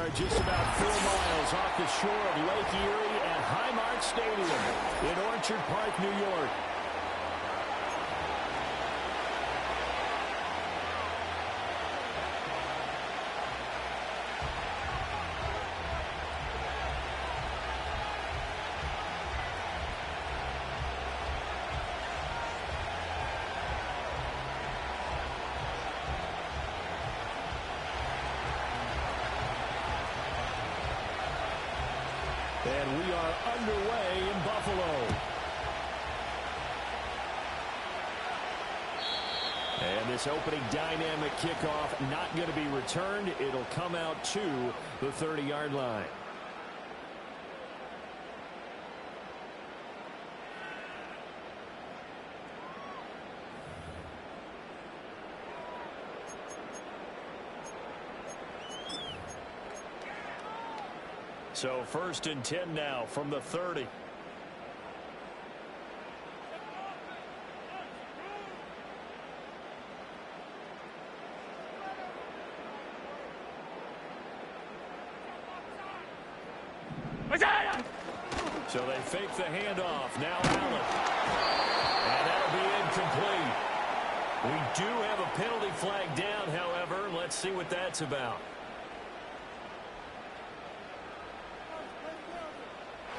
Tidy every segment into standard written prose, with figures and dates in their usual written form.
are just about 4 miles off the shore of Lake Erie at Highmark Stadium in Orchard Park, New York. And we are underway in Buffalo. And this opening dynamic kickoff not going to be returned. It'll come out to the 30-yard line. So 1st and 10 now from the 30. So they fake the handoff. Now Allen. And that'll be incomplete. We do have a penalty flag down, however. Let's see what that's about.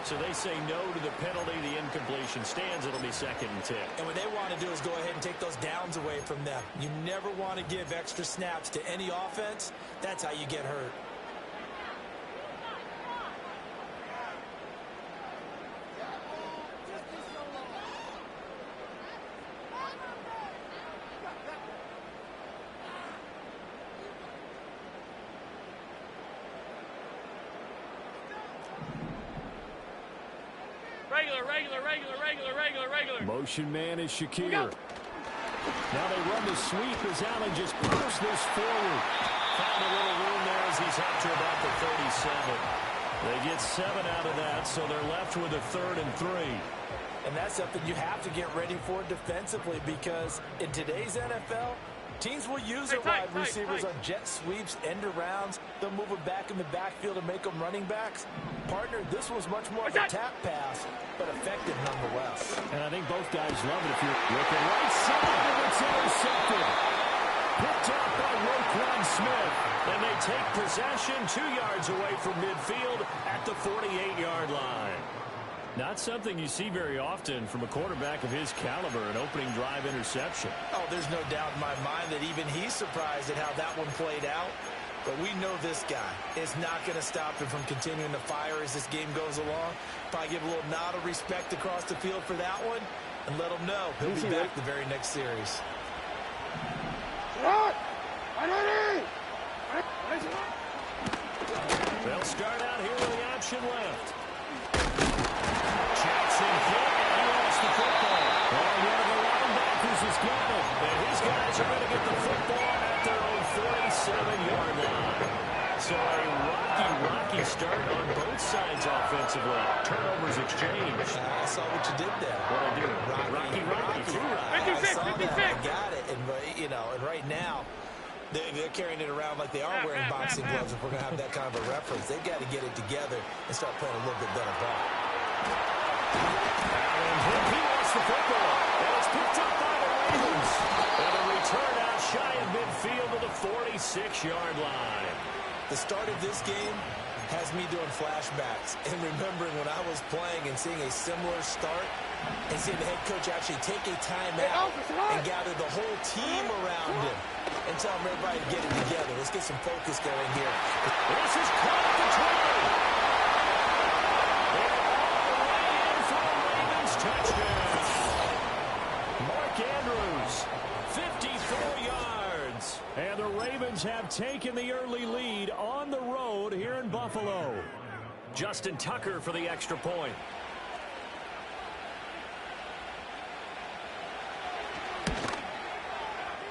So they say no to the penalty. The incompletion stands. It'll be 2nd and 10. And what they want to do is go ahead and take those downs away from them. You never want to give extra snaps to any offense. That's how you get hurt. Regular. Motion man is Shakir. Now they run the sweep as Allen just pops this forward. Found a little room there as he's up to about the 37. They get 7 out of that, so they're left with a 3rd and 3. And that's something you have to get ready for defensively, because in today's NFL, teams will use their wide receivers on jet sweeps, end arounds. They'll move them back in the backfield and make them running backs. Partner, this was much more of a tap pass, but effective nonetheless. And I think both guys love it. If you're looking right side, it's intercepted. Picked up by Roquan Smith. And they take possession 2 yards away from midfield at the 48-yard line. Not something you see very often from a quarterback of his caliber, an opening drive interception. Oh, there's no doubt in my mind that even he's surprised at how that one played out. But we know this guy is not going to stop him from continuing to fire as this game goes along. Probably give a little nod of respect across the field for that one and let him know he'll be back the very next series. They'll start out here with the option left. Jackson hit, and he lost the football. Well, one of the linebackers is gone, and his guys are going to get the football at their own 47-yard line. So a rocky start on both sides offensively. Turnovers exchanged. I saw what you did there. What I do? Rocky. I saw that. I got it. And, you know, and right now, they're carrying it around like they are wearing boxing gloves. If we're going to have that kind of a reference, they've got to get it together and start playing a little bit better ball. And he lost the football. And it's picked up by the Ravens. And a return out shy of midfield to the 46-yard line. The start of this game has me doing flashbacks and remembering when I was playing and seeing a similar start and seeing the head coach actually take a timeout and gather the whole team around him and tell everybody to get it together. Let's get some focus going here. This is caught at the 20. They're all the way in for a Ravens touchdown. Mark Andrews, 54 yards. And the Ravens have taken the early lead on the road here in Buffalo. Justin Tucker for the extra point.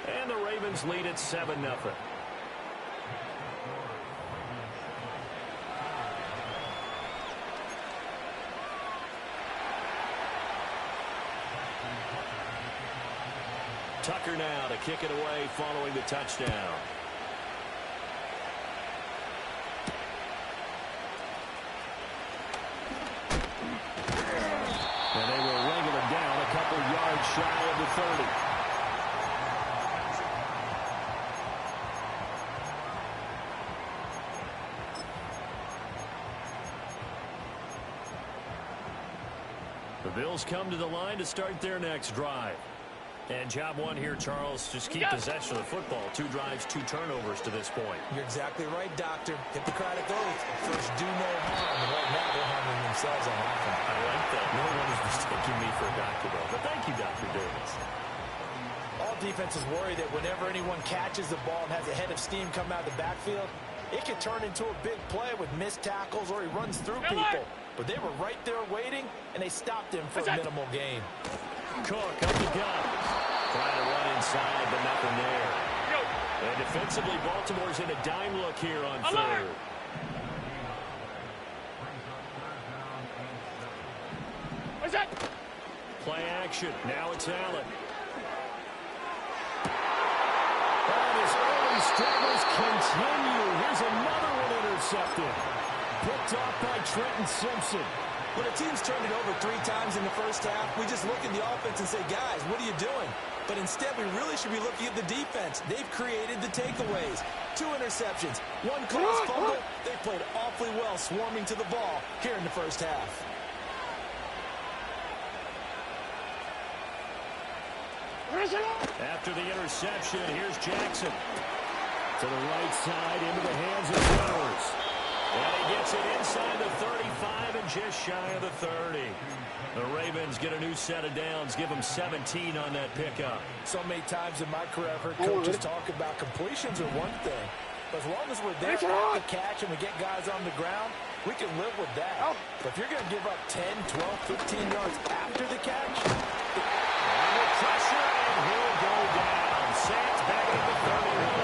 And the Ravens lead at 7-0. Tucker now to kick it away following the touchdown. shy of the 30. The Bills come to the line to start their next drive. And job one here, Charles, just keep possession of the football. 2 drives, 2 turnovers to this point. You're exactly right, Doctor. Hippocratic oath. First, do no harm. And right now, they're harming themselves on offense. I like that. No one is mistaking me for a doctor, though. But thank you, Dr. Davis. All defenses worry that whenever anyone catches the ball and has a head of steam come out of the backfield, it can turn into a big play with missed tackles or he runs through people. But they were right there waiting, and they stopped him for a minimal gain. Cook up the gun. Trying to run inside, but nothing there. And defensively, Baltimore's in a dime look here on third. What's that? Play action. Now it's Allen. And his early struggles continue. Here's another one intercepted. Picked off by Trenton Simpson. When a team's turned it over 3 times in the first half, we just look at the offense and say, guys, what are you doing? But instead, we really should be looking at the defense. They've created the takeaways. 2 interceptions, 1 caused fumble. They played awfully well swarming to the ball here in the first half. After the interception, here's Jackson. To the right side, into the hands of Flowers. And he gets it inside the 35 and just shy of the 30. The Ravens get a new set of downs, give them 17 on that pickup. So many times in my career, I've heard coaches talk about completions are one thing. But as long as we're there at the catch and we get guys on the ground, we can live with that. But if you're going to give up 10, 12, 15 yards after the catch, and the pressure, and he'll go down. Sands back at the 31.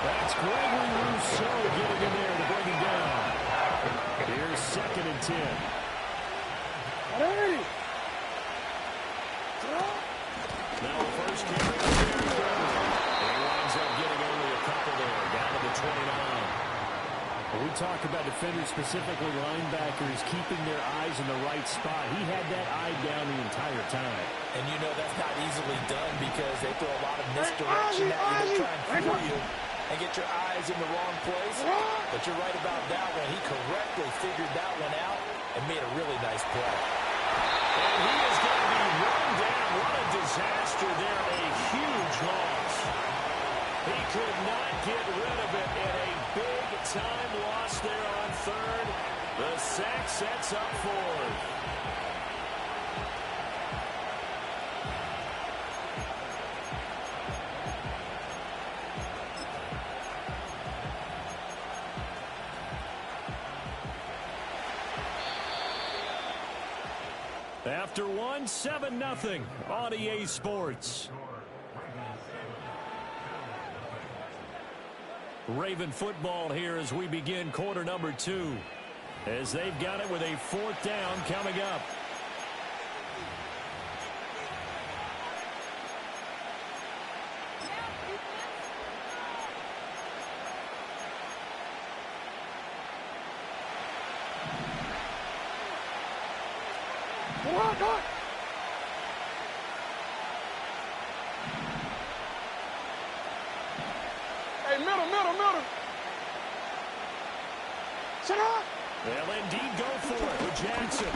That's Gregory Rousseau getting in there to bring him down. Here's 2nd and 10. Now the first carry is very good. He winds up getting only a couple there, down to the 29. When we talk about defenders, specifically linebackers, keeping their eyes in the right spot, he had that eye down the entire time. And you know that's not easily done because they throw a lot of misdirection at you. They try and fool you and get your eyes in the wrong place. But you're right about that one. He correctly figured that one out and made a really nice play. And he is going to be run down. What a disaster there. A huge loss. He could not get rid of it, and a big-time loss there on third. The sack sets up 4th. After 1, 7-0 on EA Sports. Raven football here as we begin quarter number 2. As they've got it with a 4th down coming up. Hey, middle. Sit up. They'll indeed go for it with Jackson.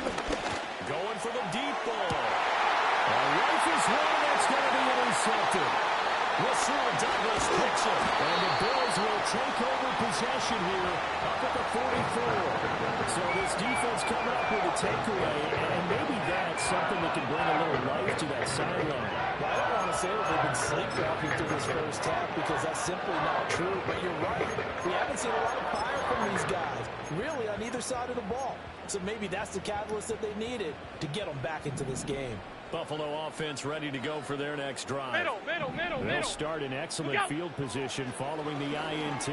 Going for the deep ball. Rifles one, that's going to be intercepted. Rasul Douglas picks it. And the Bills will take over possession here up at the 44. So this defense coming up with a takeaway, and maybe that's something that can bring a little life to that sideline. Well, I don't want to say that they've been sleepwalking through this first half because that's simply not true, but you're right. We haven't seen a lot of fire from these guys, really, on either side of the ball. So maybe that's the catalyst that they needed to get them back into this game. Buffalo offense ready to go for their next drive. Middle. They'll start in excellent field position following the INT.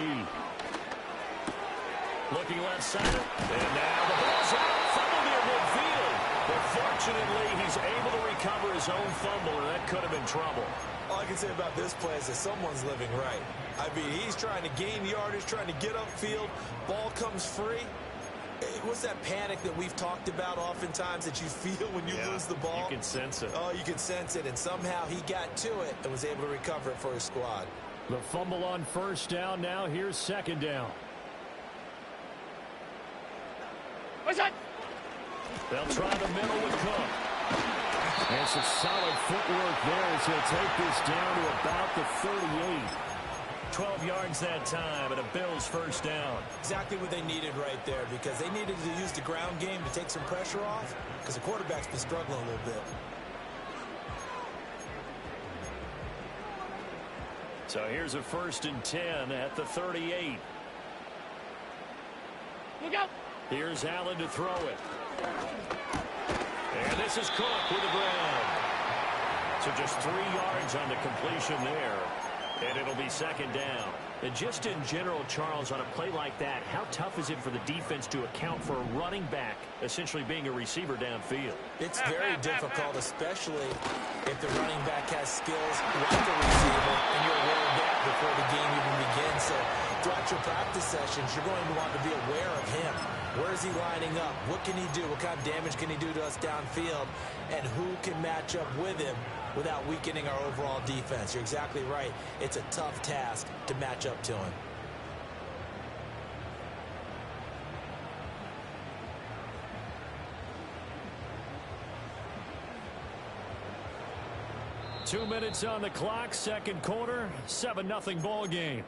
Looking left side. And now the ball's out. Fumble near midfield. But fortunately, he's able to recover his own fumble, and that could have been trouble. All I can say about this play is that someone's living right. I mean, he's trying to gain yardage, trying to get upfield. Ball comes free. What's that panic that we've talked about oftentimes that you feel when you lose the ball? You can sense it. Oh, you can sense it, and somehow he got to it and was able to recover it for his squad. The fumble on first down. Now here's second down. What's that? They'll try the middle with Cook. And some solid footwork there as he'll take this down to about the 38. 12 yards that time, and a Bills first down. Exactly what they needed right there, because they needed to use the ground game to take some pressure off, because the quarterback's been struggling a little bit. So here's a 1st and 10 at the 38. Look out. Here's Allen to throw it. And this is Cook with the ground. So just 3 yards on the completion there. And it'll be second down. And just in general, Charles, on a play like that, how tough is it for the defense to account for a running back essentially being a receiver downfield? It's very difficult, especially if the running back has skills like a receiver and you're aware of that before the game even begins. So throughout your practice sessions, you're going to want to be aware of him. Where is he lining up? What can he do? What kind of damage can he do to us downfield? And who can match up with him without weakening our overall defense? You're exactly right. It's a tough task to match up to him. Two minutes on the clock, second quarter, 7-0 ball game.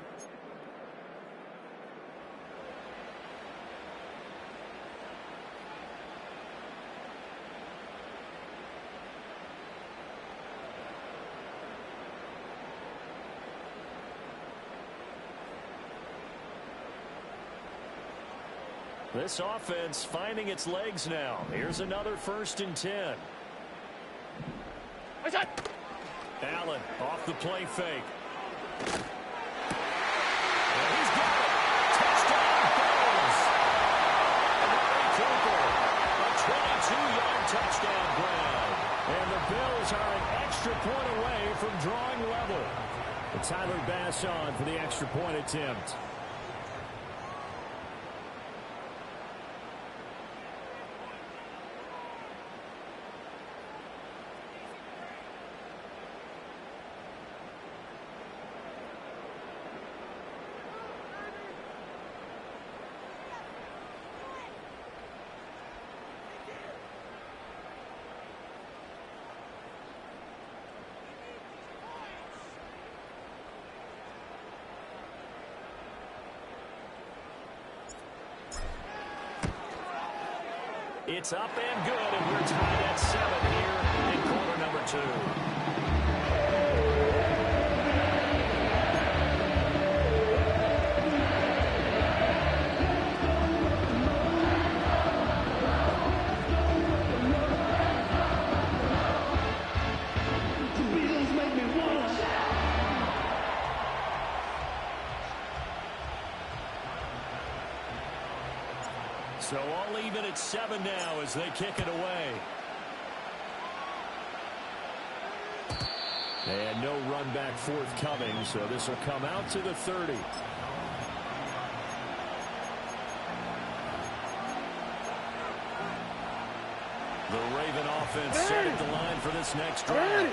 This offense finding its legs now. Here's another 1st and 10. What's that? Allen off the play fake. And he's got it. Touchdown Bills. Amari Cooper, a 22-yard touchdown grab. And the Bills are an extra point away from drawing level. And Tyler Bass on for the extra point attempt. It's up and good, and we're tied at 7 here in quarter number 2. So all even at 7 now as they kick it away. And no run back forthcoming, so this will come out to the 30. The Raven offense set at the line for this next drive.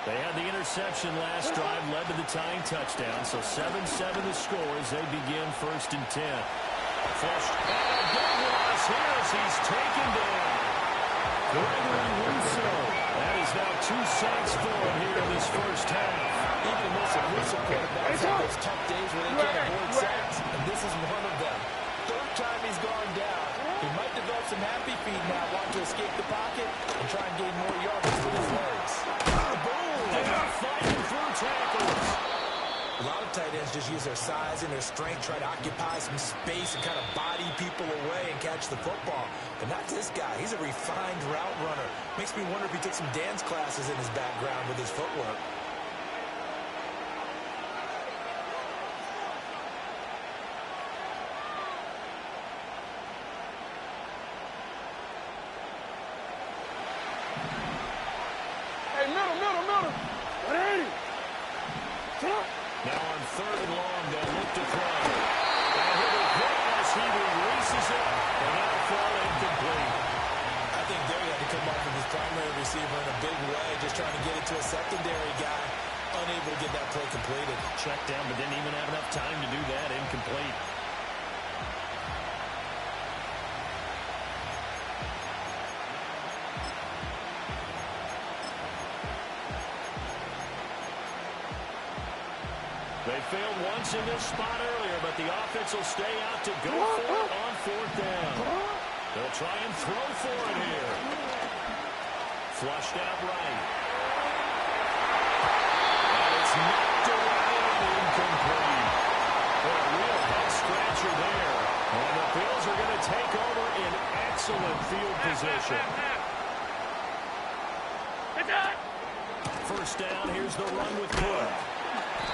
They had the interception last drive, led to the tying touchdown, so 7-7 the score as they begin 1st and 10. Fished. And a big loss here as he's taken down. Gregory Rousseau. That is now 2 sacks for him here in this first half. Even most elusive quarterbacks have those tough days where they can't avoid sacks, and this is one of them. 3rd time he's gone down. He might develop some happy feet now, wanting to escape the pocket and try and gain more yards with his legs. Boom! They are fighting through tackles. A lot of tight ends just use their size and their strength, try to occupy some space and kind of body people away and catch the football. But not this guy. He's a refined route runner. Makes me wonder if he took some dance classes in his background with his footwork. Hey, middle. 180. Now on 3rd and long, they'll look to throw. And he'll be hit as he releases it. And now primary receiver in a big way, just trying to get it to a secondary guy. Unable to get that play completed. Checked down, but didn't even have enough time to do that. Incomplete. They failed once in this spot earlier, but the offense will stay out to go for it on fourth down. They'll try and throw for it here. Flushed out right. And it's knocked away and incomplete. A real head-scratcher there. And the Bills are going to take over in excellent field position. First down, here's the run with Cook.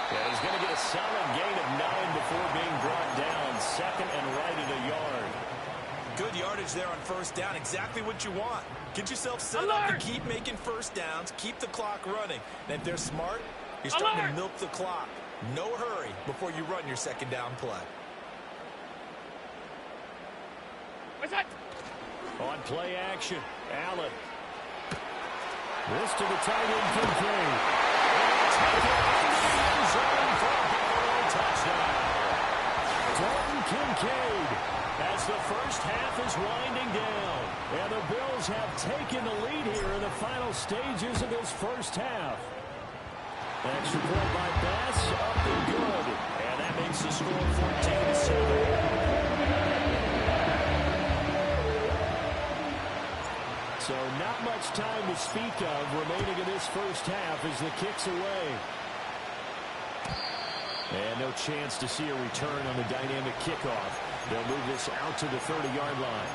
And he's going to get a solid gain of 9 before being brought down. Second and right at a yard. Good yardage there on first down. Exactly what you want. Get yourself set up to keep making first downs. Keep the clock running. And if they're smart, you're starting to milk the clock. No hurry before you run your second down play. What's that? On play action, Allen. This to the tight end, Kincaid. Touchdown. Dalton Kincaid as the first half is winding down. And the Bills have taken the lead here in the final stages of this first half. Extra point by Bass, up and good. And that makes the score 14-7. So not much time to speak of remaining in this first half as the kick's away. And no chance to see a return on the dynamic kickoff. They'll move this out to the 30-yard line.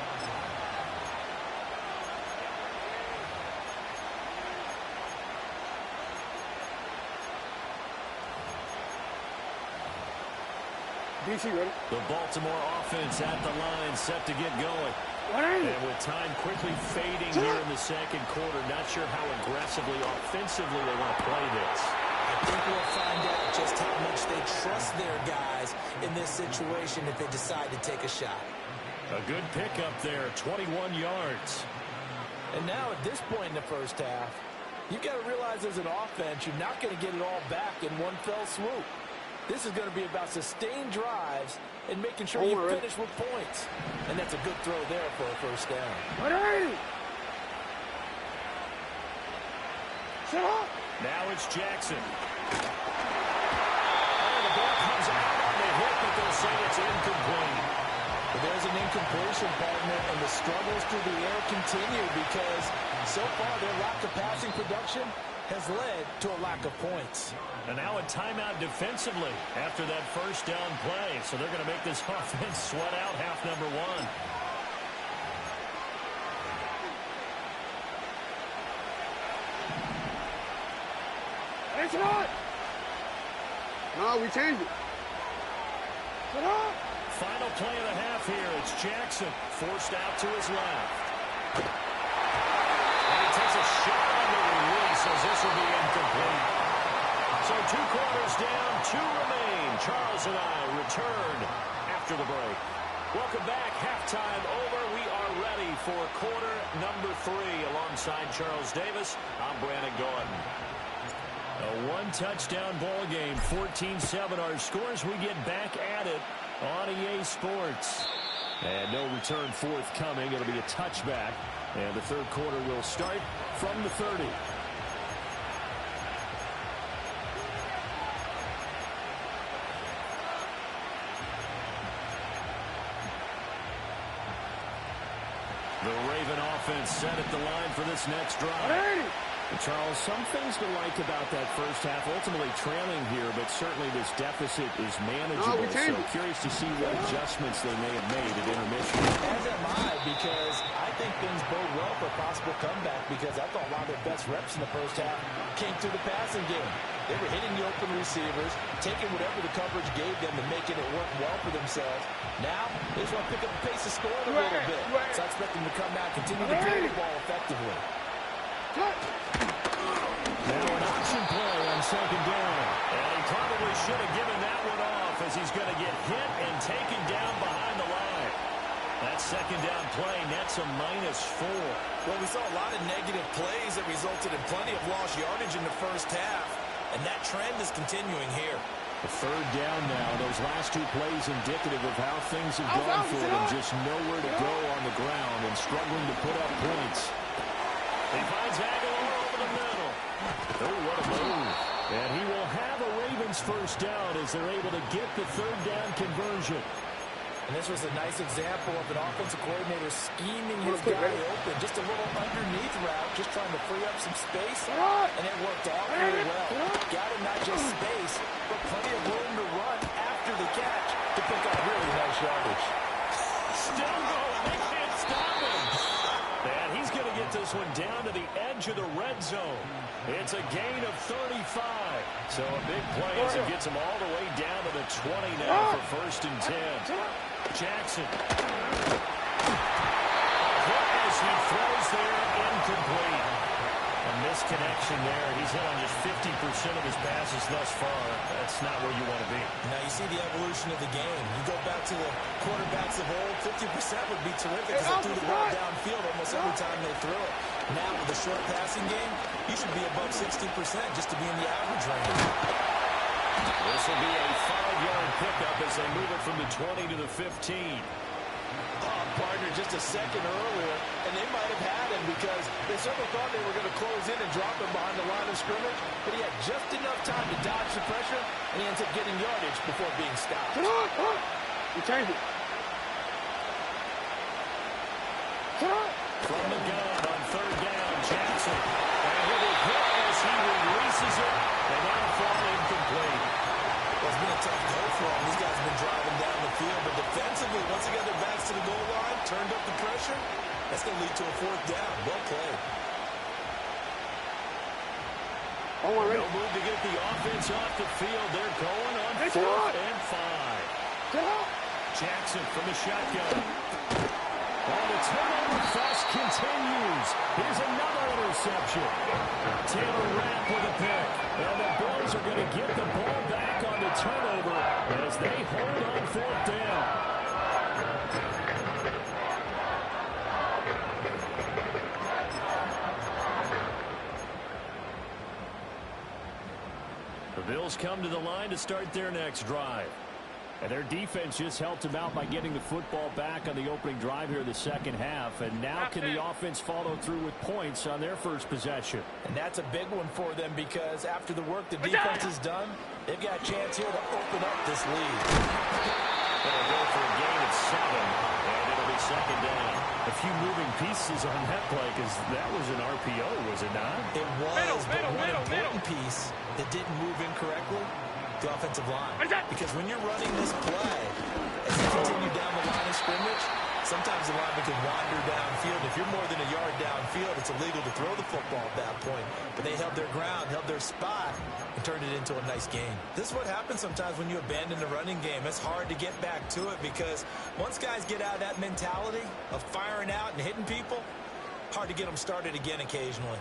DC ready. The Baltimore offense at the line, set to get going. And with time quickly fading here in the second quarter, not sure how aggressively, offensively they want to play this. I think we'll find out just how much they trust their guys in this situation if they decide to take a shot. A good pickup there, 21 yards. And now at this point in the first half, you've got to realize as an offense, you're not going to get it all back in one fell swoop. This is going to be about sustained drives and making sure you finish with points. And that's a good throw there for a first down. Shut up. Now it's Jackson. And the ball comes out on the hit, but they'll say it's incomplete. But there's an incompletion, partner, and the struggles through the air continue because so far their lack of passing production has led to a lack of points. And now a timeout defensively after that first down play. So they're going to make this offense sweat out half number one. It's not. No, we changed it. Shut up. Final play of the half here. It's Jackson forced out to his left. And he takes a shot on the release as this will be incomplete. So 2 quarters down, 2 remain. Charles and I return after the break. Welcome back. Halftime over. We are ready for quarter number 3 alongside Charles Davis. I'm Brandon Gordon. A 1-touchdown ball game, 14-7 our scores. We get back at it on EA Sports. And no return forthcoming. It'll be a touchback. And the third quarter will start from the 30. The Raven offense set at the line for this next drive. Charles, some things to like about that first half. Ultimately trailing here, but certainly this deficit is manageable. So curious to see what adjustments they may have made at intermission. As am I, because I think things bode well for a possible comeback because I thought a lot of their best reps in the first half came through the passing game. They were hitting the open receivers, taking whatever the coverage gave them and making it work well for themselves. Now, they just want to pick up the pace of scoring a little bit. So I expect them to come out, continue to throw the ball effectively. Now an option play on second down. And he probably should have given that one off as he's going to get hit and taken down behind the line. That second down play nets a -4. Well, we saw a lot of negative plays that resulted in plenty of lost yardage in the first half, and that trend is continuing here. The third down now. Those last two plays indicative of how things have gone for them. Just nowhere to go on the ground and struggling to put up points. He finds Aguilar over the middle. Oh, what a move. And he will have a Ravens first down as they're able to get the third down conversion. And this was a nice example of an offensive coordinator scheming his guy open. Just a little underneath route, just trying to free up some space. And it worked out really well. Got him not just space, but plenty of room to run after the catch to pick up really nice yardage. Still going. They can't stop him. And he's going to get this one down to the edge of the red zone. It's a gain of 35. So a big play as it gets him all the way down to the 20 now for 1st and 10. Jackson. As he throws there, incomplete. A misconnection there. He's hit on just 50% of his passes thus far. That's not where you want to be. Now you see the evolution of the game. You go back to the quarterbacks of old, 50% would be terrific because they threw the ball downfield almost every time they threw it. Now with the short passing game, you should be above 60% just to be in the average range. This will be a 5-yard pickup as they move it from the 20 to the 15. Partner just a second earlier, and they might have had him because they certainly thought they were going to close in and drop him behind the line of scrimmage, but he had just enough time to dodge the pressure, and he ends up getting yardage before being stopped. You changed it. From the gun on third down, Jackson. And with a pass, he releases it, and now fall incomplete. Well, it's been a tough goal for him. These guys have been driving down the field, but defensively, once they got their backs to the goal line, turned up the pressure, that's going to lead to a 4th down. Well played. No move to get the offense off the field. They're going on 4th and 5. Jackson from the shotgun. And the turnover fest continues. Here's another interception. Taylor Rapp with a pick. And the Bills are going to get the ball back on the turnover as they hold on 4th down. The Bills come to the line to start their next drive. And their defense just helped them out by getting the football back on the opening drive here in the second half. And now can the offense follow through with points on their first possession? And that's a big one for them because after the work the defense has done, they've got a chance here to open up this lead. They'll go for a gain of 7, and it'll be second down. A few moving pieces on that play because that was an RPO, was it not? It was, but one important piece that didn't move incorrectly, the offensive line. Because when you're running this play, as you continue down the line of scrimmage, sometimes the lineman can wander downfield. If you're more than a yard downfield, it's illegal to throw the football at that point. But they held their ground, held their spot, and turned it into a nice game. This is what happens sometimes when you abandon the running game. It's hard to get back to it because once guys get out of that mentality of firing out and hitting people, hard to get them started again occasionally.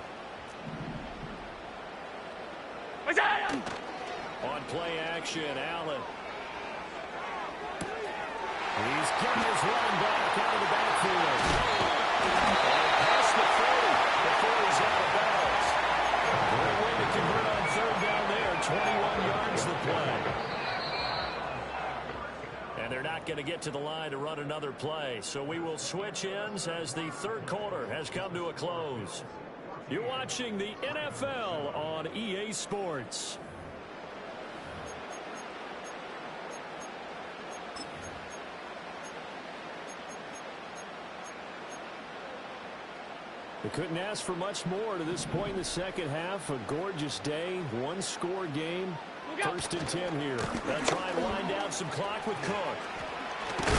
On play action, Allen. He's getting his run back out of the backfield. And past the 30 before he's out of bounds. Great way to convert on third down there. 21 yards the play. And they're not going to get to the line to run another play. So we will switch ends as the third quarter has come to a close. You're watching the NFL on EA Sports. They couldn't ask for much more to this point in the second half. A gorgeous day, one-score game. 1st and 10 here. They'll try and wind down some clock with Cook. And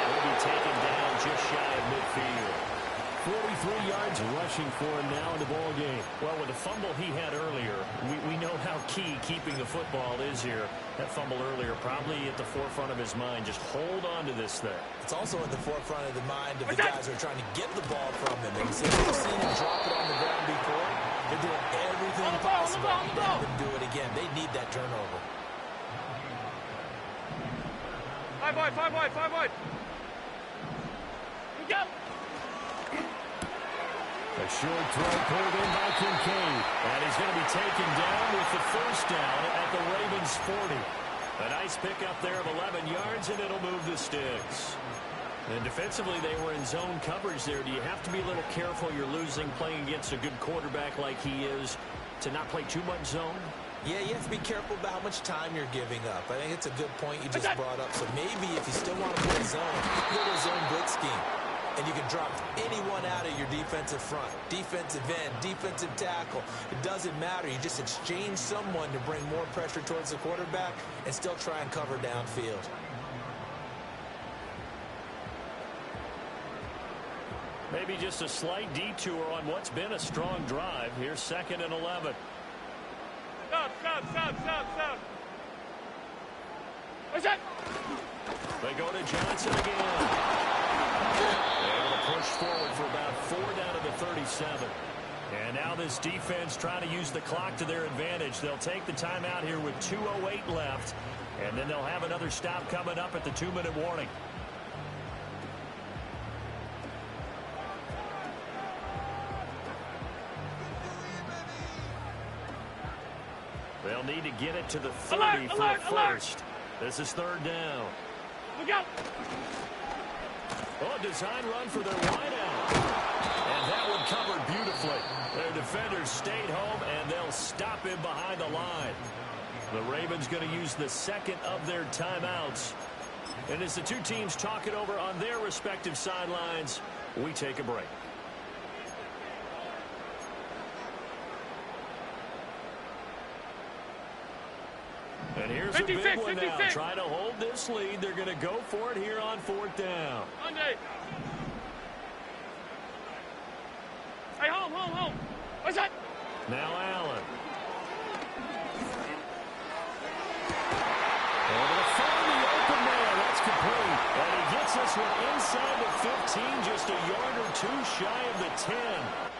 he'll be taken down just shy of midfield. 43 yards rushing for him now in the ball game. Well, with the fumble he had earlier, we know how key keeping the football is here. That fumble earlier probably at the forefront of his mind. Just hold on to this thing. It's also at the forefront of the mind of the guys who are trying to get the ball from him. And since we've seen him drop it on the ground before, they're doing everything possible to have him do it again. They need that turnover. 5 wide, 5 wide, 5 wide. A short throw pulled in by Kincaid. And he's going to be taken down with the first down at the Ravens' 40. A nice pickup there of 11 yards, and it'll move the sticks. And defensively, they were in zone coverage there. Do you have to be a little careful? You're losing playing against a good quarterback like he is to not play too much zone? Yeah, you have to be careful about how much time you're giving up. I think it's a good point you just brought up. So maybe if you still want to play zone, go to a zone blitz scheme. And you can drop anyone out of your defensive front, defensive end, defensive tackle. It doesn't matter. You just exchange someone to bring more pressure towards the quarterback and still try and cover downfield. Maybe just a slight detour on what's been a strong drive. Here's 2nd and 11. Stop. What's that? They go to Johnson again. Able to push forward for about 4 down to the 37. And now this defense trying to use the clock to their advantage. They'll take the timeout here with 2:08 left. And then they'll have another stop coming up at the 2-minute warning. They'll need to get it to the 30 for a first. This is 3rd down. Look out. Oh, design run for their wideout. And that one covered beautifully. Their defenders stayed home, and they'll stop him behind the line. The Ravens going to use the 2nd of their timeouts. And as the two teams talk it over on their respective sidelines, we take a break. And here's a big one now. Trying to hold this lead. They're going to go for it here on 4th down. Monday. Hey, home. What's that? Now Allen. Able to find the open man. That's complete. And he gets this one inside the 15, just a yard or two shy of the 10.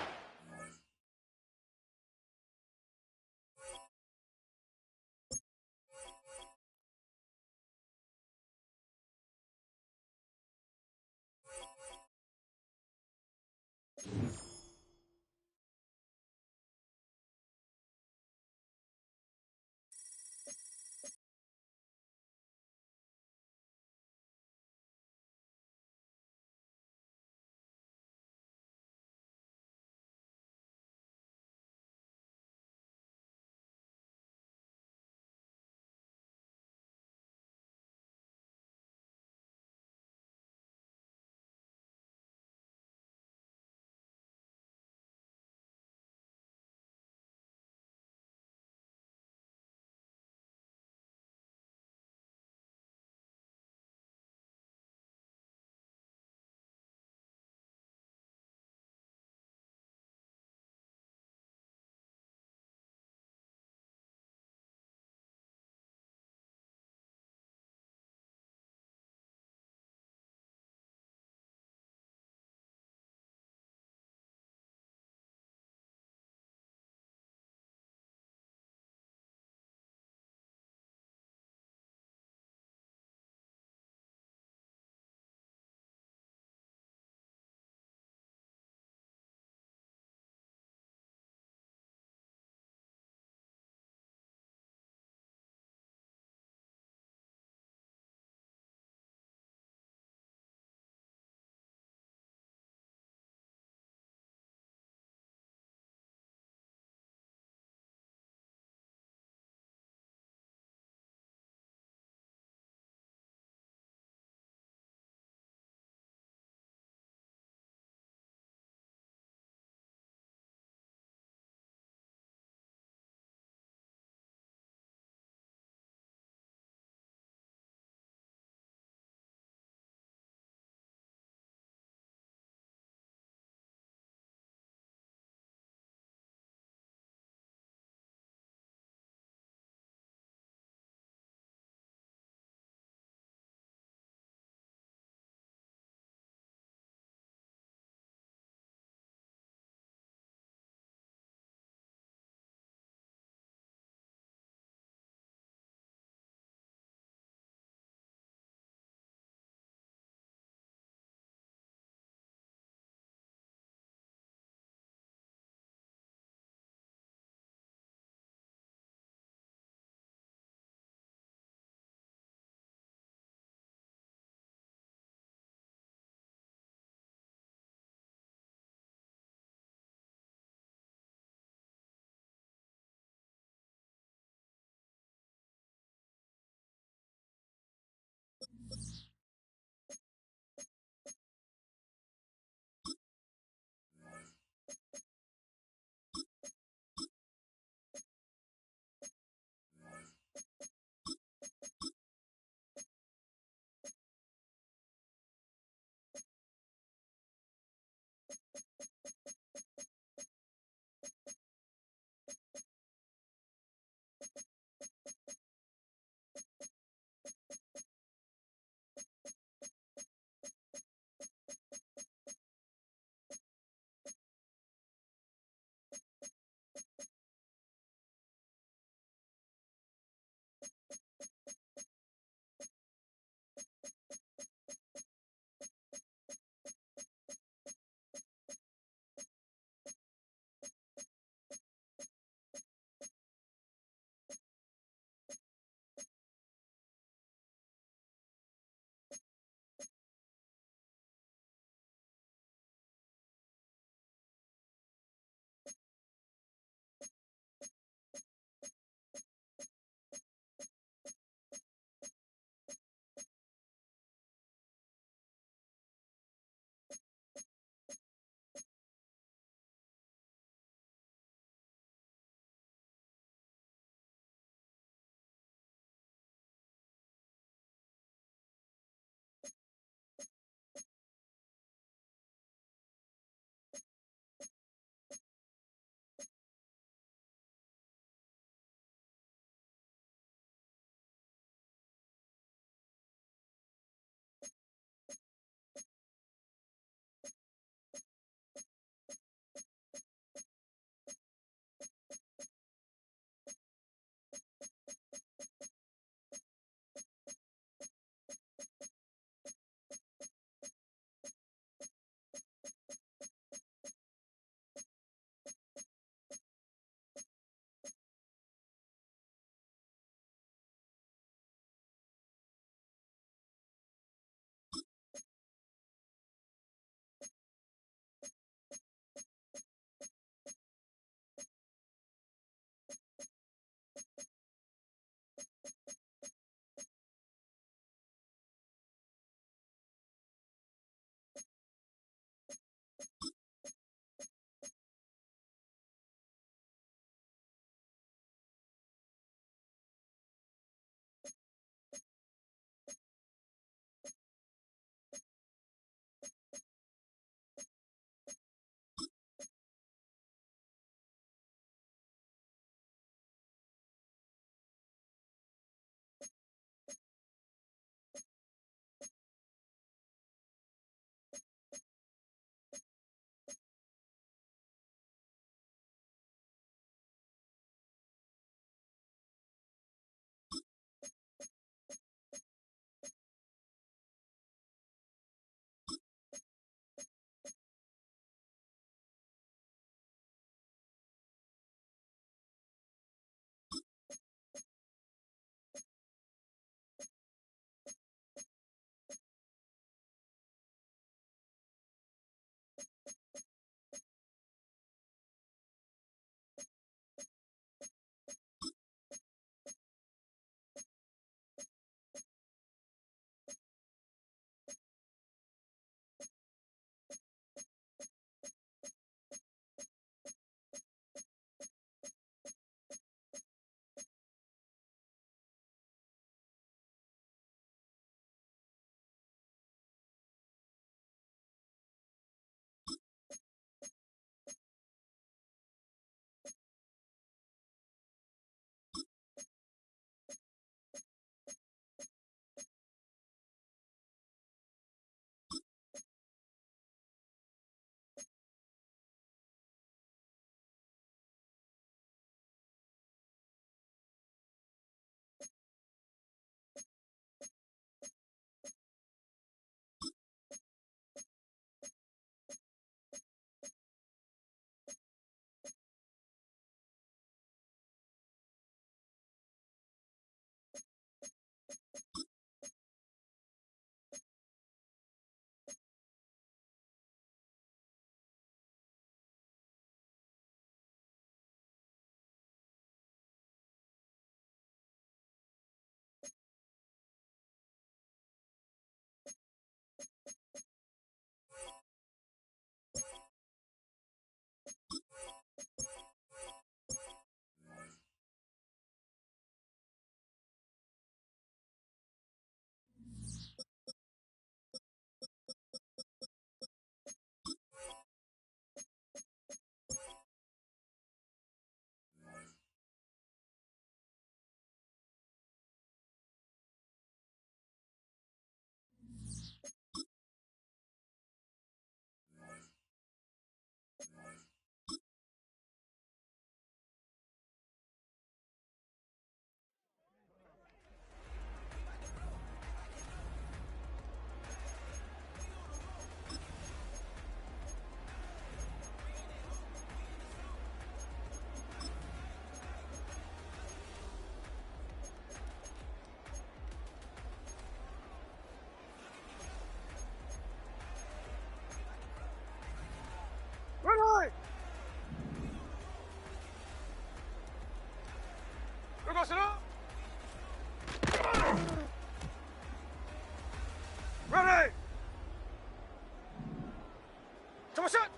Come on, shot.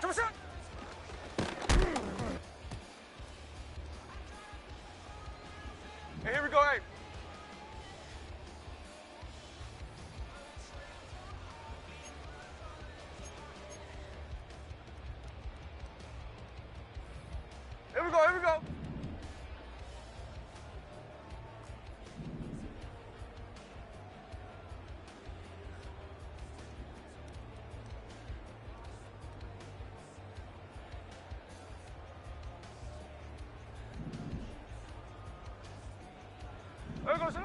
Come on, shot. Hey, here we go, hey. Here we go, here we go. There we go, sir.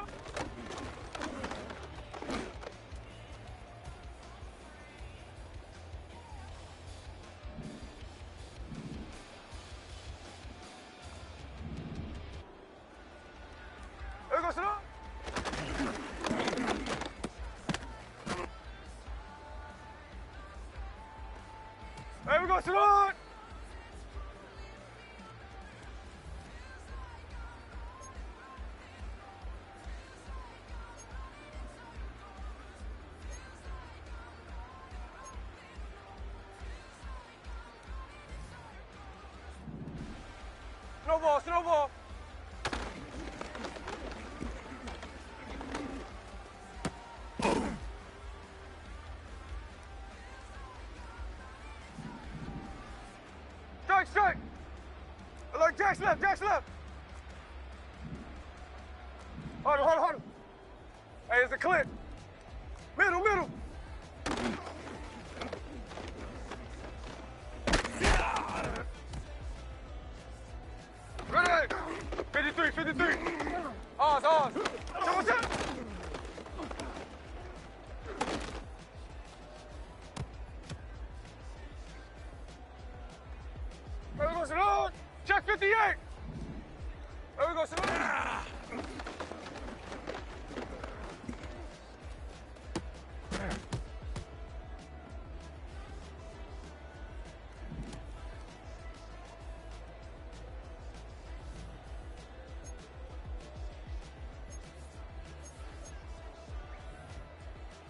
There we go, sir. There we go, sir. Snowball, snowball. Strike, strike. I like Jack's left, Jack's left. Hold on, hold on, hold on. Hey, it's a clip. Middle, middle. Ready? 53, 53. Oz, Oz. What's up? There we go, Salon. Check 58. There we go, Salon.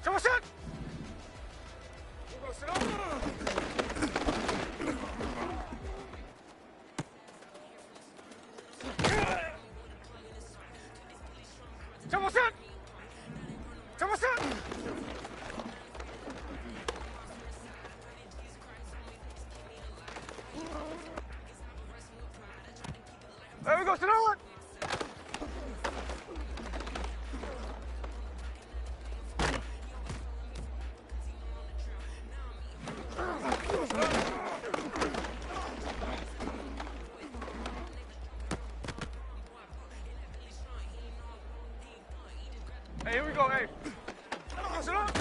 Come on, shot! There we go, Salon. Come on, shot! Come on, shot! There we go, Salon. Hey, here we go, hey. Sit up.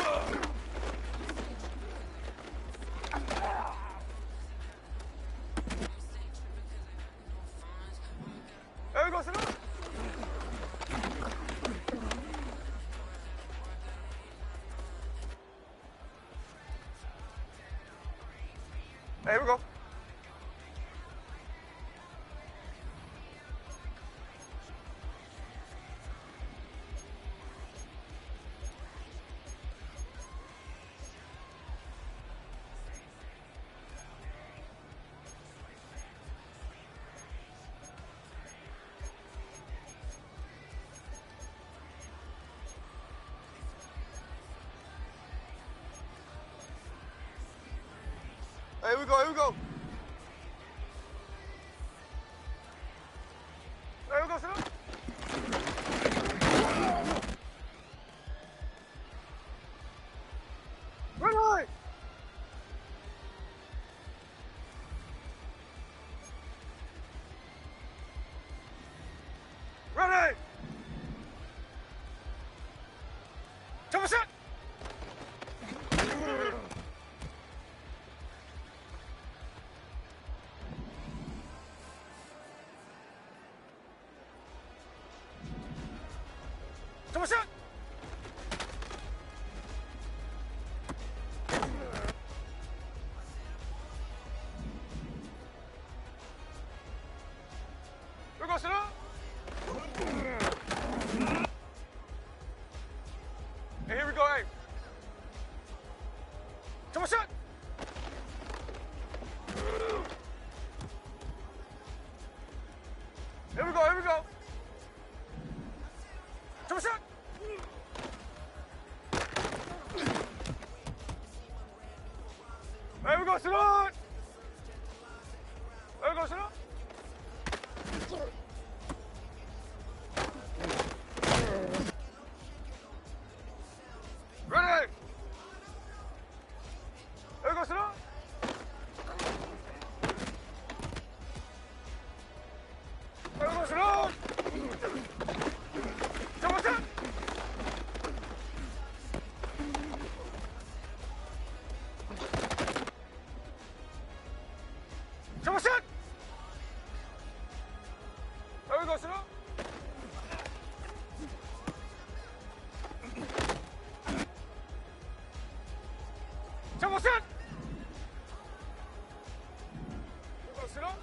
There we go, sit up. Hey, here we go. Hey, here we go, here we go. There we go, sit up. Ready! Ready! Come on, shot! Come on, shot! Here we go, sit up! Jump shot. There we go, sit on. There we go, sit on. Ready. There we go, sit on. There we go, sit on. Jump shot. Jump shot. There we go, sit on. Jump shot. There we go, sit on.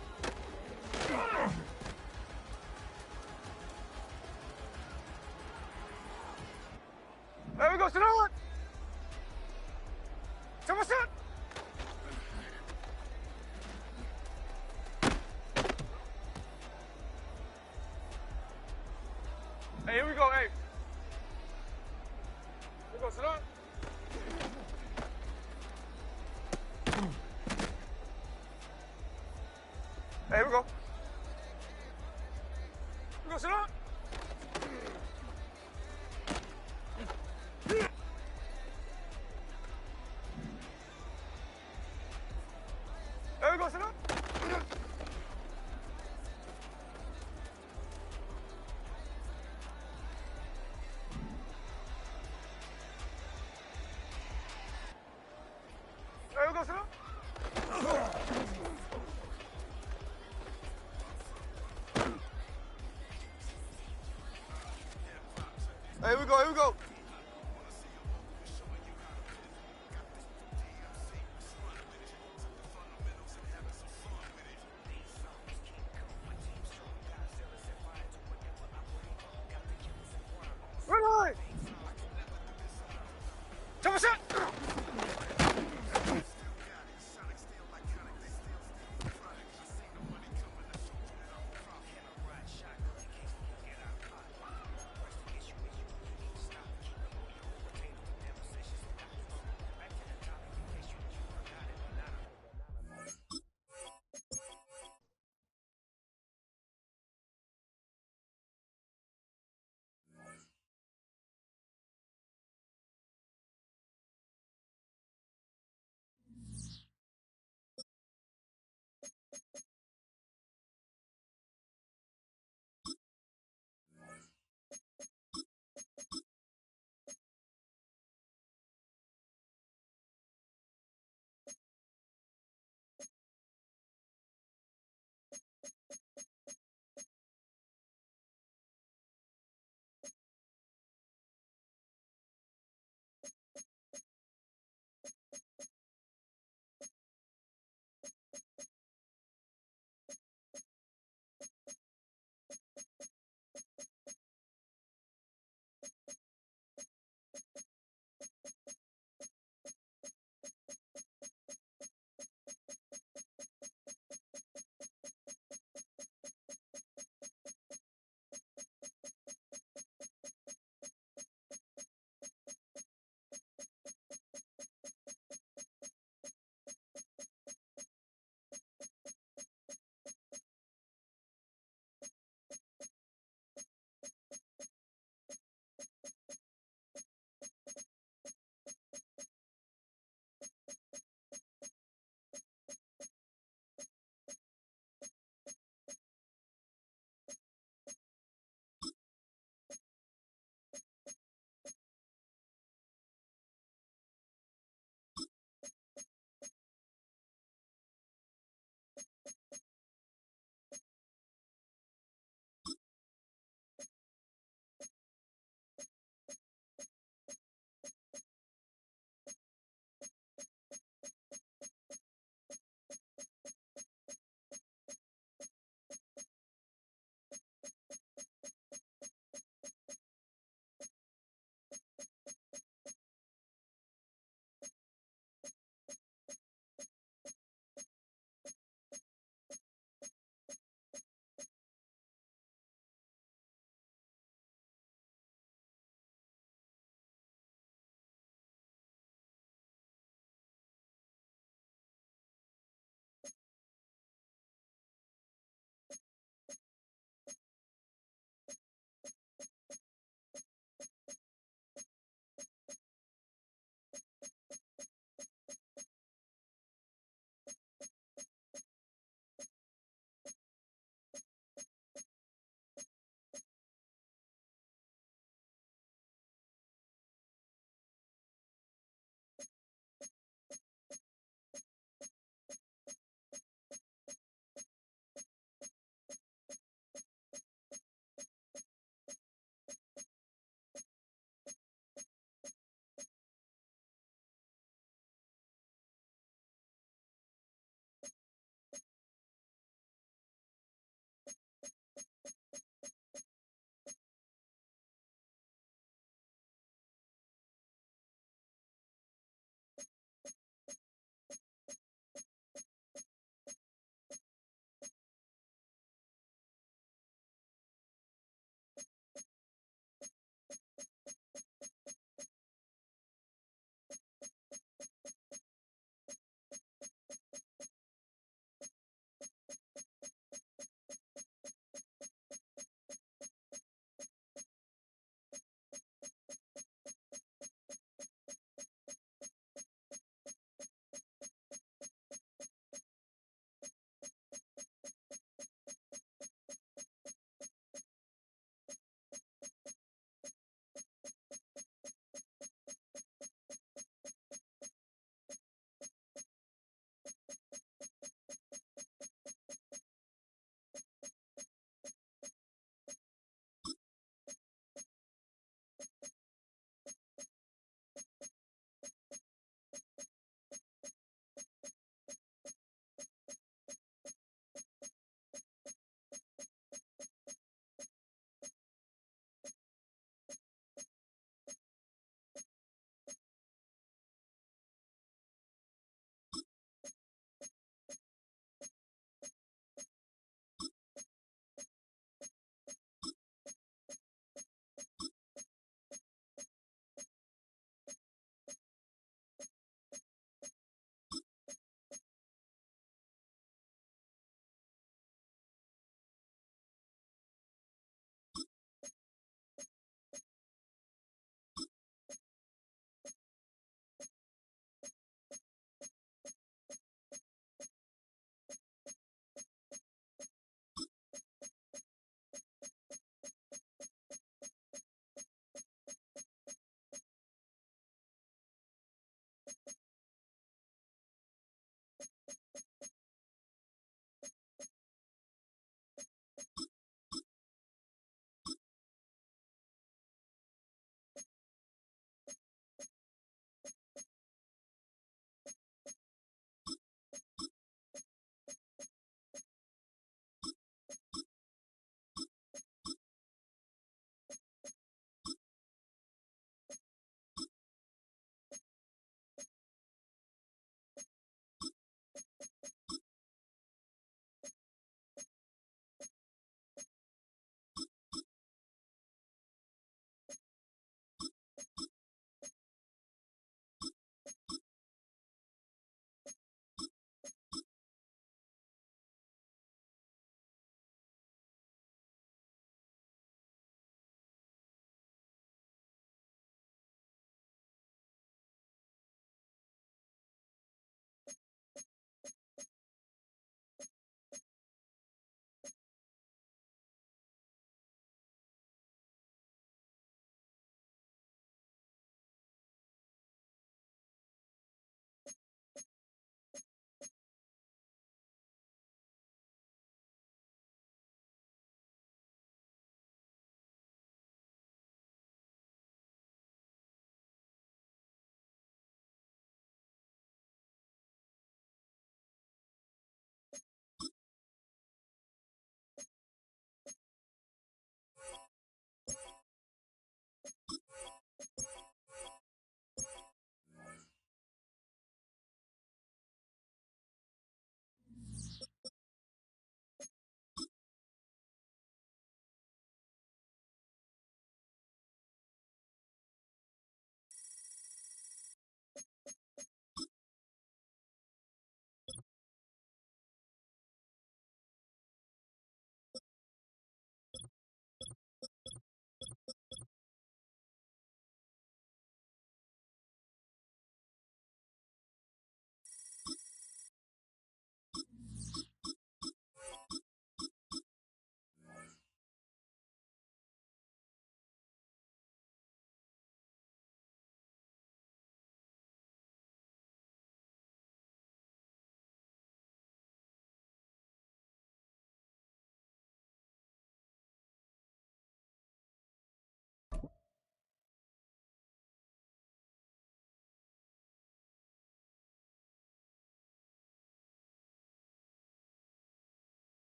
There we go, sit on. Jump shot. Hey, here we go, hey. Here we go, sit on. Hey, here we go. Here we go, sit on. There we go, sit on. There we go, sit on. Hey, here we go, here we go. Ready. Jump shot.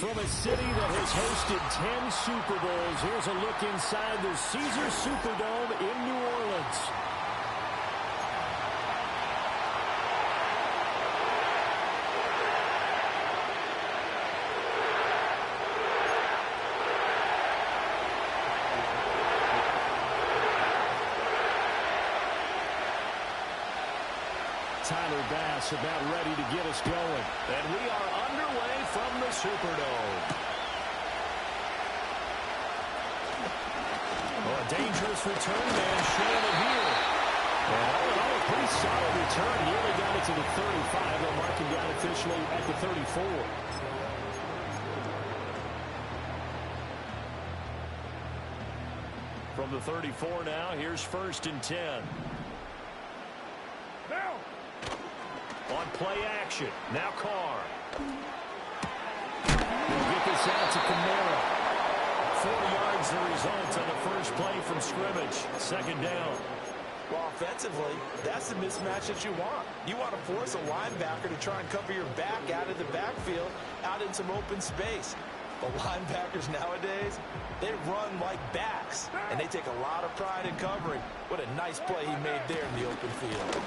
From a city that has hosted 10 Super Bowls, here's a look inside the Caesars Superdome in New Orleans. Tyler Bass about ready to get us going. And we are underway from the Superdome. Oh, a dangerous return man showing it here. And all in all, a pretty solid return. He only got it to the 35. They'll mark him down officially at the 34. From the 34 now, here's 1st and 10. On play action. Now Carr. We'll get this out to Kamara. 4 yards the result on the first play from scrimmage. 2nd down. Well, offensively, that's the mismatch that you want. You want to force a linebacker to try and cover your back out of the backfield, out in some open space. But linebackers nowadays, they run like backs, and they take a lot of pride in covering. What a nice play he made there in the open field.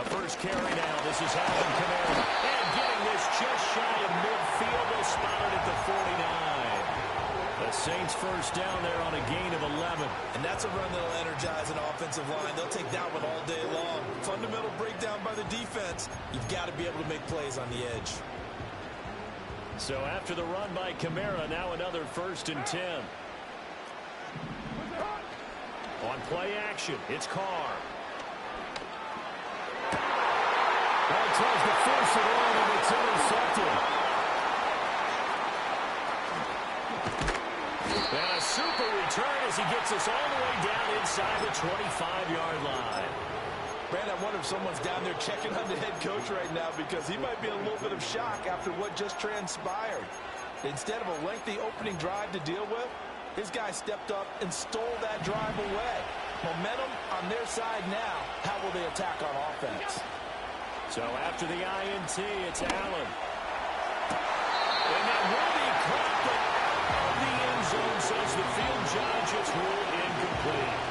The first carry now. This is Alvin Kamara. And getting this just shy of midfield. They'll spot it at the 49. The Saints first down there on a gain of 11. And that's a run that'll energize an offensive line. They'll take that one all day long. Fundamental breakdown by the defense. You've got to be able to make plays on the edge. So after the run by Kamara, now another 1st and 10. On play action, it's Carr. Ball tries to force it on, and it's intercepted. And a super return as he gets us all the way down inside the 25-yard line. Brandon, I wonder if someone's down there checking on the head coach right now because he might be in a little bit of shock after what just transpired. Instead of a lengthy opening drive to deal with, his guy stepped up and stole that drive away. Momentum on their side now. How will they attack on offense? So after the INT, it's Allen. And that will be caught, but out of the end zone, says the field judge. It's ruled incomplete.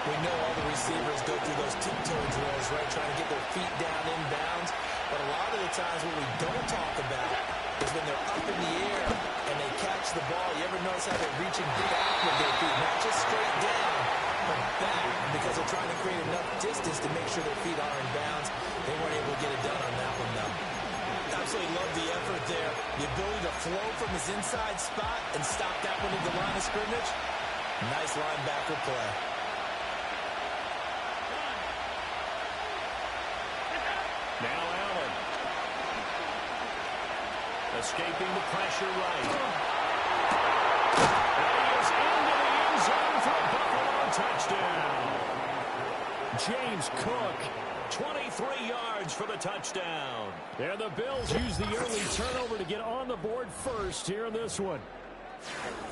We know all the receivers go through those tiptoe drills, right, trying to get their feet down inbounds. But a lot of the times what we don't talk about is when they're up in the air and they catch the ball. You ever notice how they're reaching back with their feet, not just straight down, but back, because they're trying to create enough distance to make sure their feet are in bounds. They weren't able to get it done on that one, though. Absolutely love the effort there. The ability to flow from his inside spot and stop that one at the line of scrimmage. Nice linebacker play. Now Allen. Escaping the pressure right. And he is into the end zone for a Buffalo touchdown. James Cook, 23 yards for the touchdown. And the Bills use the early turnover to get on the board first here in this one.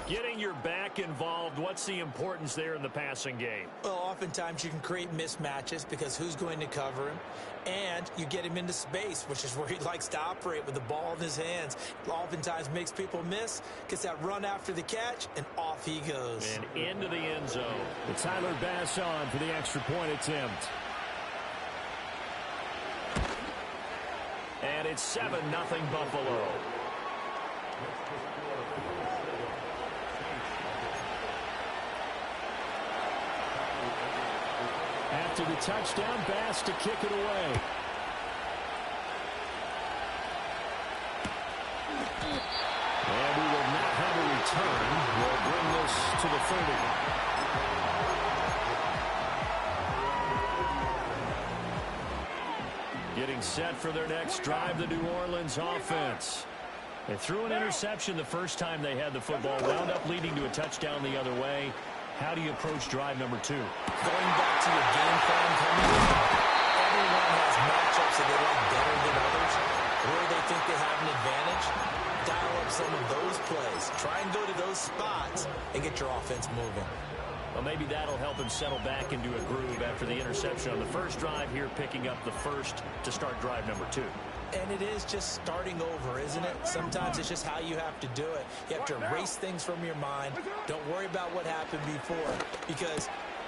Getting your back involved, what's the importance there in the passing game? Well, oftentimes you can create mismatches because who's going to cover him? And you get him into space, which is where he likes to operate with the ball in his hands. Oftentimes makes people miss, gets that run after the catch, and off he goes. And into the end zone. The Tyler Bass on for the extra point attempt. And it's 7-0 Buffalo. After the touchdown, Bass to kick it away. And we will not have a return. We'll bring this to the 30. Getting set for their next drive, the New Orleans offense. They threw an interception the first time they had the football, wound up leading to a touchdown the other way. How do you approach drive number 2? Going back to your game plan coming in, everyone has matchups that they like better than others, where they think they have an advantage. Dial up some of those plays. Try and go to those spots and get your offense moving. Well, maybe that'll help him settle back into a groove after the interception on the first drive here, picking up the first to start drive number 2. And it is just starting over, isn't it? Sometimes it's just how you have to do it. You have to erase things from your mind. Don't worry about what happened before, because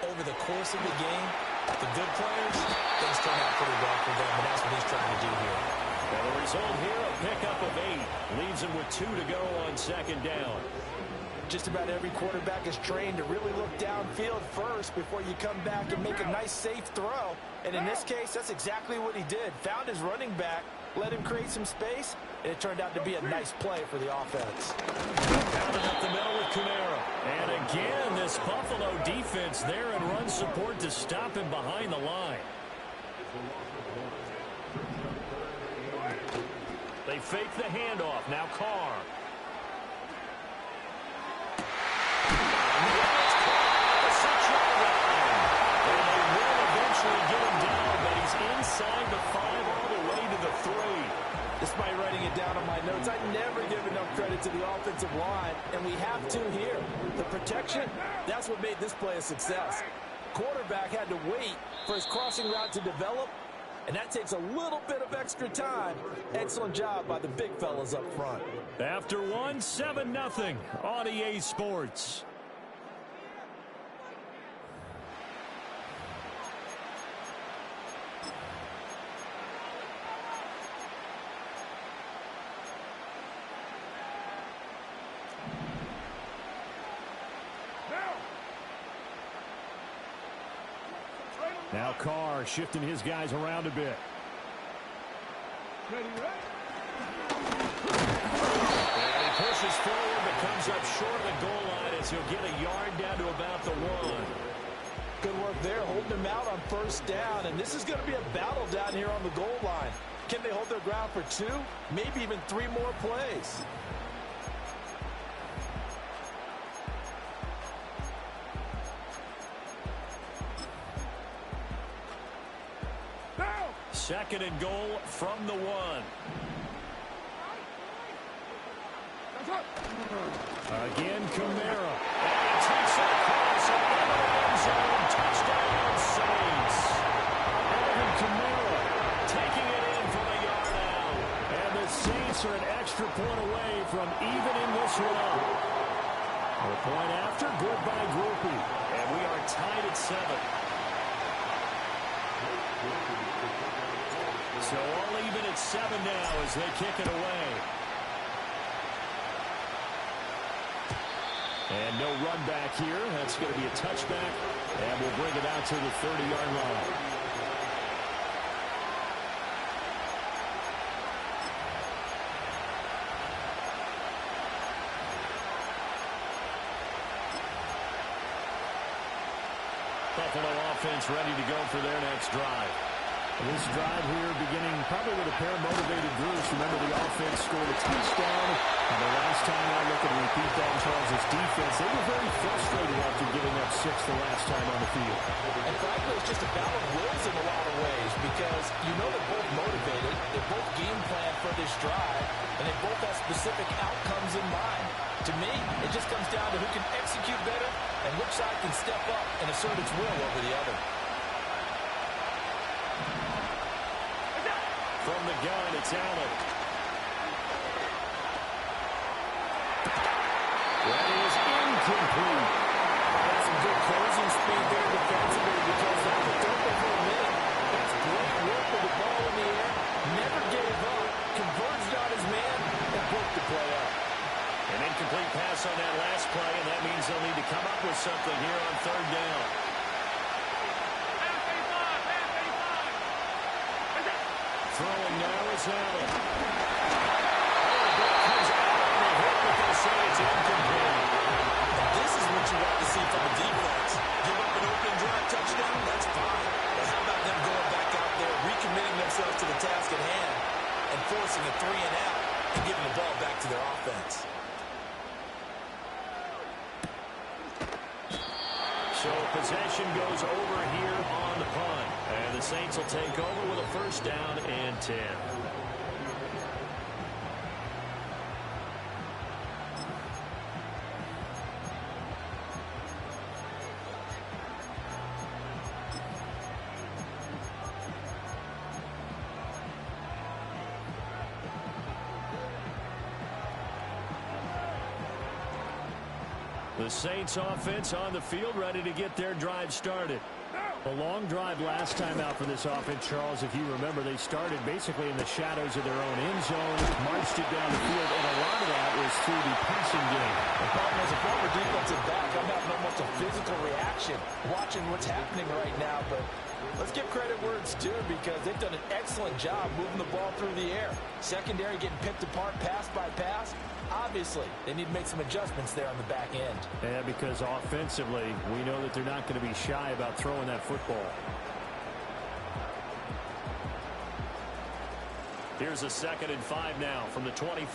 over the course of the game, the good players, things turn out pretty well for them, and that's what he's trying to do here. Well, the result here, a pickup of 8. Leaves him with 2 to go on second down. Just about every quarterback is trained to really look downfield first before you come back and make a nice, safe throw. And in this case, that's exactly what he did. Found his running back, let him create some space, and it turned out to be a nice play for the offense. Down up the middle with Kamara. And again, this Buffalo defense there in run support to stop him behind the line. They fake the handoff. Now Carr. Get him down, but he's inside the 5 all the way to the 3. Despite writing it down on my notes, I never give enough credit to the offensive line, and we have to here. The protection, that's what made this play a success. Quarterback had to wait for his crossing route to develop, and that takes a little bit of extra time. Excellent job by the big fellas up front. After 1, 7-0 on EA Sports. Now Carr shifting his guys around a bit. And he pushes forward but comes up short of the goal line as he'll get a yard down to about the 1. Good work there, holding him out on first down. And this is going to be a battle down here on the goal line. Can they hold their ground for 2, maybe even 3 more plays? Second and goal from the 1. Again, Kamara. And he takes it across into the end zone. Touchdown, Saints. Alvin Kamara taking it in from a yard out. And the Saints are an extra point away from evening this one. The point after, good by Groupie. And we are tied at 7. So all even at 7 now as they kick it away. And no run back here. That's going to be a touchback. And we'll bring it out to the 30-yard line. Buffalo offense ready to go for their next drive. This drive here beginning probably with a pair of motivated Bruce. Remember, the offense scored a touchdown. And the last time I look at repeat that, Charles' defense, they were very frustrated after giving up 6 the last time on the field. And frankly, it's just a battle of wills in a lot of ways, because you know they're both motivated, they're both game planned for this drive, and they both have specific outcomes in mind. To me, it just comes down to who can execute better and which side can step up and assert its will over the other. From the gun, it's Allen. That is incomplete. That's some good closing speed there defensively, because that was open for a minute. That's great work with the ball in the air. Never gave up. Converged on his man and broke the play up. An incomplete pass on that last play, and that means they'll need to come up with something here on 3rd down. Throwing now is Allen. Oh, the ball comes out on the hit, but they say it's incomplete. And this is what you want to see from the defense. Give up an open drive touchdown, that's fine. But how about them going back out there, recommitting themselves to the task at hand, and forcing a 3 and out, and giving the ball back to their offense? So possession goes over here on the punt. And the Saints will take over with a 1st down and 10. The Saints offense on the field, ready to get their drive started. A long drive last time out for this offense, Charles. If you remember, they started basically in the shadows of their own end zone, marched it down the field, and a lot of that was through the passing game. The problem as a former defensive back, I'm having almost a physical reaction watching what's happening right now, but let's give credit where it's due because they've done an excellent job moving the ball through the air. Secondary getting picked apart pass by pass. Obviously, they need to make some adjustments there on the back end. Yeah, because offensively, we know that they're not going to be shy about throwing that football. Here's a 2nd and 5 now from the 25.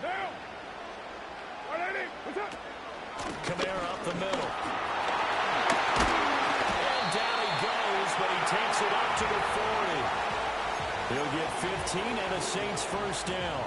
Down. 180. What's up? Kamara up the middle. And down he goes, but he takes it up to the 40. He'll get 15 and a Saints first down.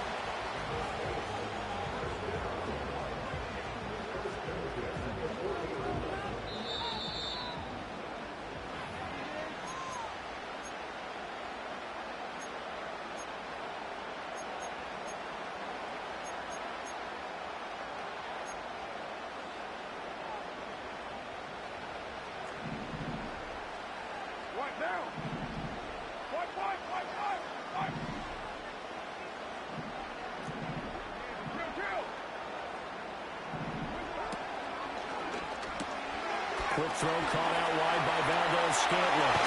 Down. Fight. Kill. Quick throw caught out wide by Valdez-Scantling.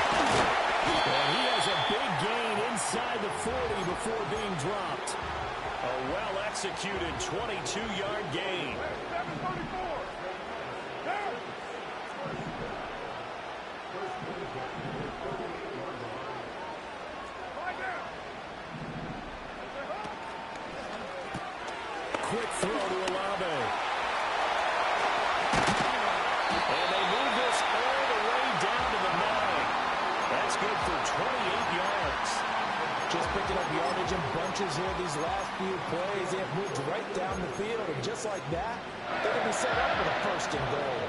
And he has a big gain inside the 40 before being dropped. A well-executed 22-yard gain. 734. Down. Quick throw to Olave. And they move this all the way down to the 9. That's good for 28 yards. Just picking up yardage in bunches here these last few plays. They have moved right down the field, and just like that, they're going to be set up for the 1st and goal.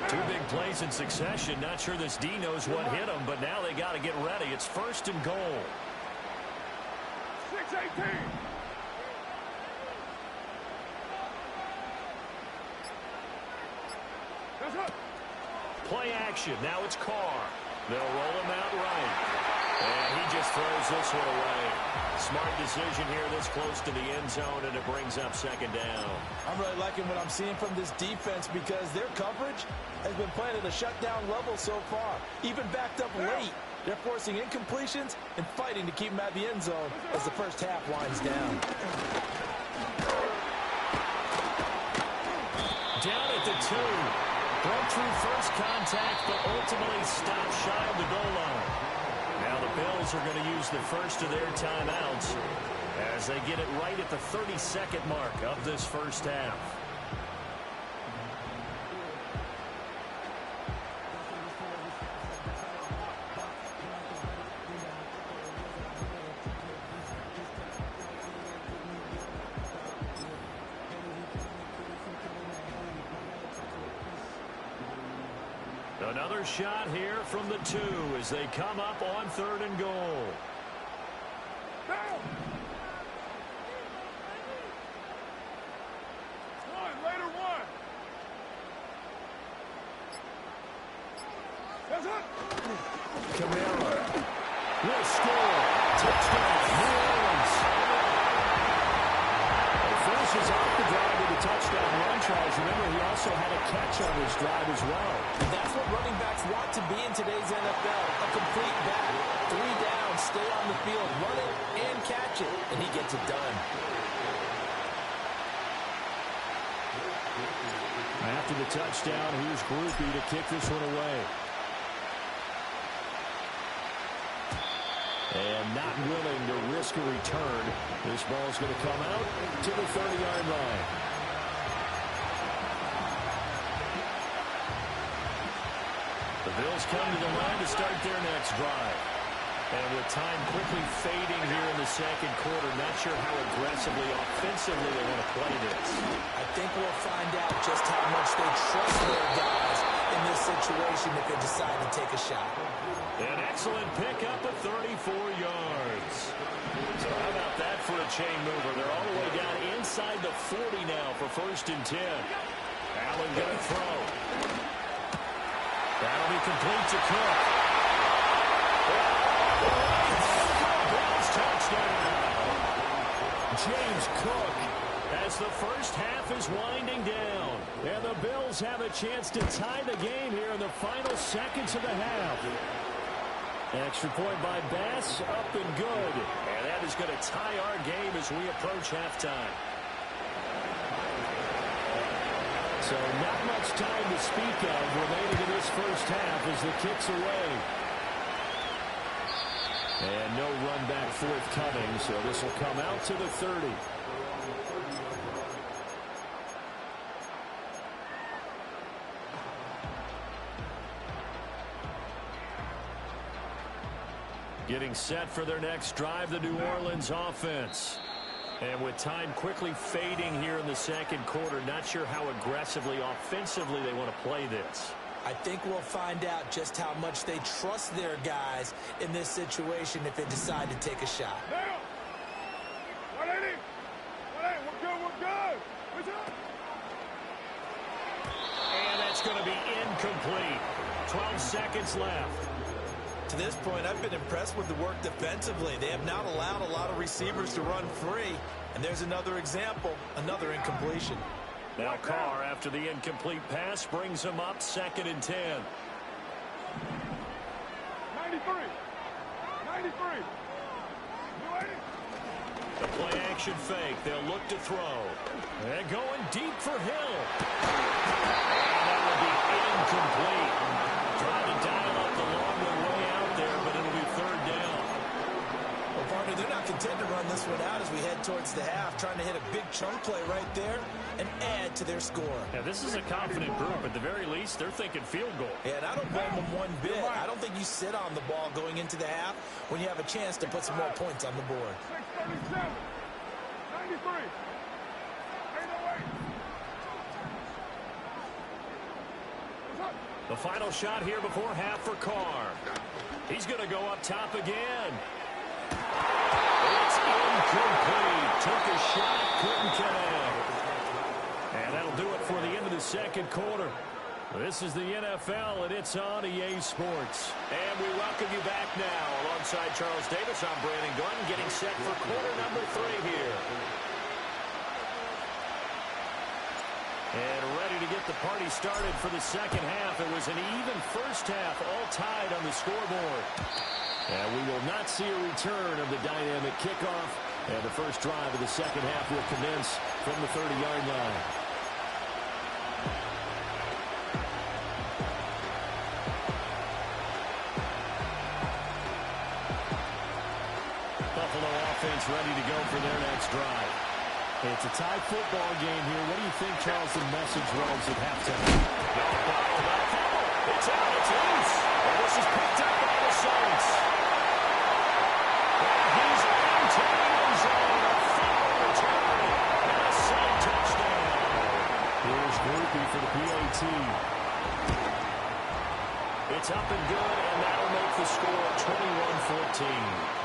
2 big plays in succession. Not sure this D knows what hit them, but now they got to get ready. It's 1st and goal. 6-18. Play action. Now it's Carr. They'll roll him out right. And he just throws this one away. Smart decision here this close to the end zone, and it brings up 2nd down. I'm really liking what I'm seeing from this defense because their coverage has been playing at a shutdown level so far. Even backed up late, they're forcing incompletions and fighting to keep them at the end zone as the first half winds down. Down at the 2. Broke through first contact, but ultimately stopped shy of the goal line. Now the Bills are going to use the first of their timeouts as they get it right at the 32nd mark of this first half. Another shot here from the 2 as they come up on 3rd and goal. Down. 1, later 1. That's it. Kamara will score. Touchdown, New Orleans. He finishes off the drive with a touchdown run, Charles. Remember, he also had a catch on his drive as well. And that's what running backs want to be in today's NFL. A complete back. 3 down, stay on the field, run it and catch it, and he gets it done. After the touchdown, here's Groupie to kick this one away. And not willing to risk a return. This ball's going to come out to the 30-yard line. The Bills come to the line to start their next drive. And with time quickly fading here in the 2nd quarter, not sure how aggressively, offensively they want to play this. I think we'll find out just how much they trust their guys in this situation if they decide to take a shot. An excellent pickup of 34 yards. So how about that for a chain mover? They're all the way down inside the 40 now for 1st and 10. Out Allen going to throw. That'll be complete to Cook. Bills touchdown. James Cook as the first half is winding down. And the Bills have a chance to tie the game here in the final seconds of the half. Extra point by Bass, up and good. And that is going to tie our game as we approach halftime. So not much time to speak of remaining in this first half as the kick's away. And no run back forthcoming, so this will come out to the 30. Getting set for their next drive, the New Orleans offense. And with time quickly fading here in the second quarter, not sure how aggressively, offensively they want to play this. I think we'll find out just how much they trust their guys in this situation if they decide to take a shot. Down. 180. 180. We're good. We're good. What's up? And that's going to be incomplete. 12 seconds left. To this point, I've been impressed with the work defensively. They have not allowed a lot of receivers to run free. And there's another example, another incompletion. Now Carr, after the incomplete pass, brings him up 2nd and 10. 93. 93. The play action fake. They'll look to throw. And going deep for Hill. And that will be incomplete. Trying to dial up the long way out there, but it'll be 3rd down. Well, partner, they're not content to run this one out as we head towards the half, trying to hit a big chunk play right there and add to their score. Yeah, this is a confident group. At the very least, they're thinking field goal. Yeah, and I don't blame them one bit. I don't think you sit on the ball going into the half when you have a chance to put some more points on the board. 637. 93. 808. The final shot here before half for Carr. He's going to go up top again. It's incomplete. Took a shot, couldn't connect. And that'll do it for the end of the second quarter. This is the NFL, and it's on EA Sports. And we welcome you back now. Alongside Charles Davis, I'm Brandon Gunn, getting set for quarter number 3 here. And ready to get the party started for the second half. It was an even first half, all tied on the scoreboard. And we will not see a return of the dynamic kickoff. And the first drive of the second half will commence from the 30-yard line. Buffalo offense ready to go for their next drive. It's a tie football game here. What do you think, Charles, the message runs at halftime? It's out. It's loose. And this is picked up by the Saints. And he's into the end zone. A foul return. And a Saint touchdown. Here's Groupie for the PAT. It's up and good, and that'll make the score 21-14.